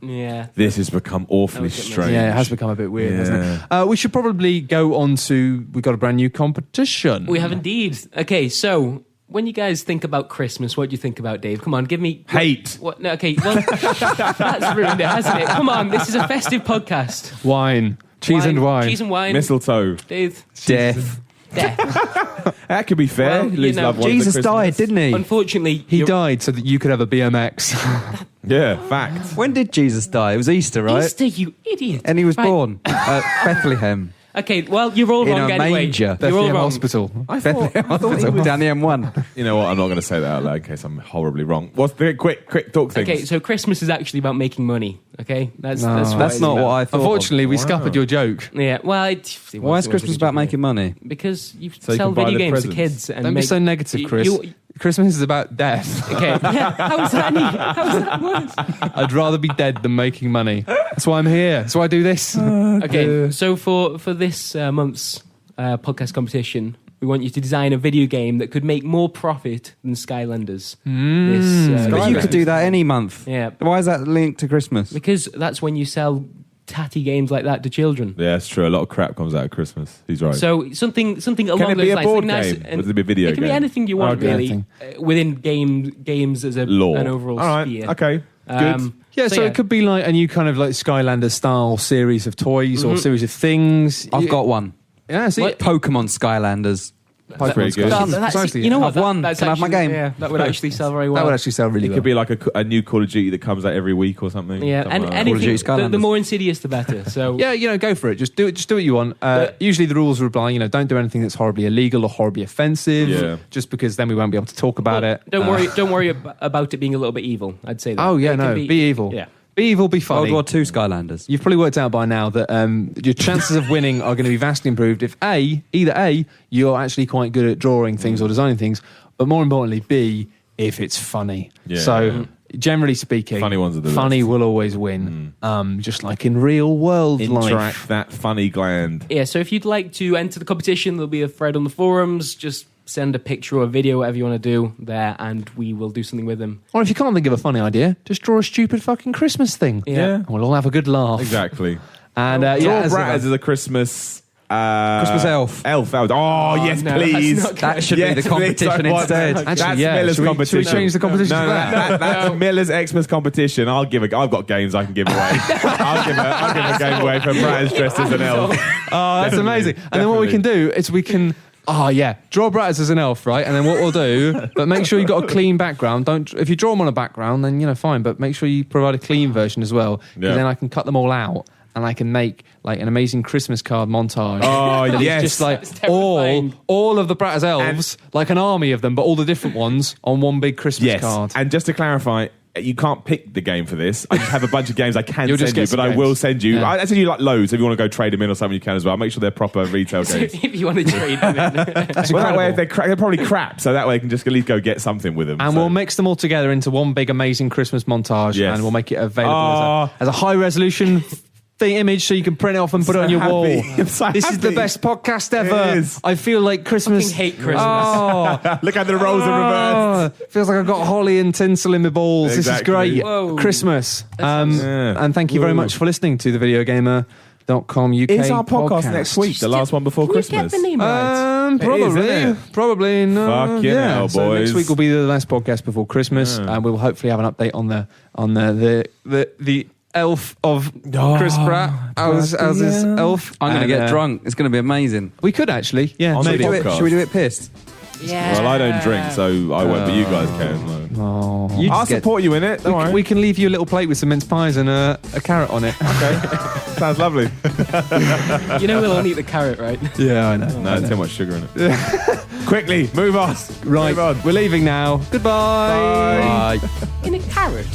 Yeah. This has become awfully That would get strange. Yeah, it has become a bit weird, hasn't it? We should probably go on to, we've got a brand new competition. We have indeed. Okay, so when you guys think about Christmas, what do you think about, Dave? Come on, give me... Hate. What? No, okay, well, that's ruined it, hasn't it? Come on, this is a festive podcast. Wine. Cheese and wine. Cheese and wine. Mistletoe. Dave. Death. Death. That could be fair. Well, you Lose know, loved ones at Jesus Christmas. died, didn't he? Unfortunately, He you're- died so that you could have a BMX. Yeah, fact. When did Jesus die? It was Easter, right? Easter, you idiot. And he was Right. born at Bethlehem. Okay, well, you're all In wrong a anyway. manger. You're all Bethlehem wrong. Hospital. Bethlehem Hospital down the M1. You know what? I'm not going to say that out loud in case I'm horribly wrong. What's the quick talk things? Okay, so Christmas is actually about making money. Okay, that's No. what That's it's not about. what I thought. Unfortunately, we Wow. scuppered your joke. Yeah, well, Why is Christmas about making money? Because you So you sell can buy video the games to presents. kids and Don't be make, so negative, Chris. Christmas is about death. Okay, yeah, how is that worse? I'd rather be dead than making money. That's why I'm here. That's why I do this. Okay, so for this month's podcast competition, we want you to design a video game that could make more profit than Skylanders. But you could do that any month. Yeah. Why is that linked to Christmas? Because that's when you sell tatty games like that to children. Yeah, it's true. A lot of crap comes out of Christmas. He's right. So something along Can it those be a lines. board something nice game? and- Would it be a video It can be game? anything you want, Okay. really, within games as Law. an overall All right. sphere. Okay. Good. Yeah, so it could be like a new kind of like Skylander style series of toys or series of things. I've got one. Yeah, see, What? Pokemon Skylanders. That's pretty good. Done. Precisely. You know what? I've won. That's Can I have my actually- game? Yeah, that would actually sell very well. that would actually sell really It well. could be like a new Call of Duty that comes out every week or something. Yeah, Something and like that. anything. Duty Skylanders. The more insidious, the better. So Yeah, go for it. Just do what you want. Usually the rules reply, don't do anything that's horribly illegal or horribly offensive. Yeah. Just because then we won't be able to talk about it. Don't worry about it being a little bit evil. I'd say that. Oh yeah, It can no, be evil. Yeah. Be evil, be World funny. War II Skylanders. You've probably worked out by now that your chances of winning are going to be vastly improved if either A, you're actually quite good at drawing things or designing things, but more importantly, B, if it's funny. Yeah. So generally speaking, Funny ones are the funny best. will always win. Just like in real world life. Interact that funny gland. Yeah, so if you'd like to enter the competition, there'll be a thread on the forums. Just send a picture or a video, whatever you want to do there, and we will do something with them. Or if you can't think of a funny idea, just draw a stupid fucking Christmas thing. Yeah. And we'll all have a good laugh. Exactly. And Draw as Bratters as a Christmas... Christmas elf. Elf. Oh, yes, no, please. that's not That should be the competition instead. Actually, That's yeah. Miller's Should we competition. change the competition No, to that? that's Miller's Xmas competition. I've got games I can give away. I'll give a game away for Bratters dressed as an elf. Oh, that's amazing. And then what we can do is we can... Oh, yeah. Draw Bratters as an elf, right? And then what we'll do... But make sure you've got a clean background. If you draw them on a background, then, fine. But make sure you provide a clean version as well. Because then I can cut them all out. And I can make like an amazing Christmas card montage. Oh, yes. Just like That's terrifying. all of the Bratters elves, like an army of them, but all the different ones on one big Christmas card. And just to clarify, you can't pick the game for this. I just have a bunch of games I can You'll just send you, get but some I will games. send you. Yeah. I send you like loads. If you want to go trade them in or something, you can as well. Make sure they're proper retail So games. if you want to trade them in. Well, that way, if they're probably crap, so that way I can just at least go get something with them. And so. we'll mix them all together into one big amazing Christmas montage, Yes. and we'll make it available as a high resolution image, so you can print it off and put it on your wall. I'm so This is the happy. best podcast ever. It is. I feel like Christmas. I hate Christmas. Oh, Look at the roles in reverse. feels like I've got holly and tinsel in my balls. This is Exactly. great. Whoa. Christmas. Yeah. And thank you very Woo. much for listening to the VideoGamer.com UK Is our podcast next week, the last one before Can you Christmas? get the name right? Probably, isn't it? probably no. Fucking hell, So next boys. week will be the last podcast before Christmas, and we'll hopefully have an update on the elf of Chris Pratt. How's his elf? I'm going to And, get drunk. It's going to be amazing. We could actually, yeah, On the maybe. podcast. Should we do it pissed? Yeah. Well, I don't drink, so I won't, but you guys can. Oh. You I'll just get- support you in it. Don't worry. We can leave you a little plate with some mince pies and a carrot on it. Sounds lovely. You know we'll all eat the carrot, right? Yeah, I know. No, too much sugar in it. Quickly, move on. Right, Move on. we're leaving now. Goodbye. Bye. Bye. In a carrot.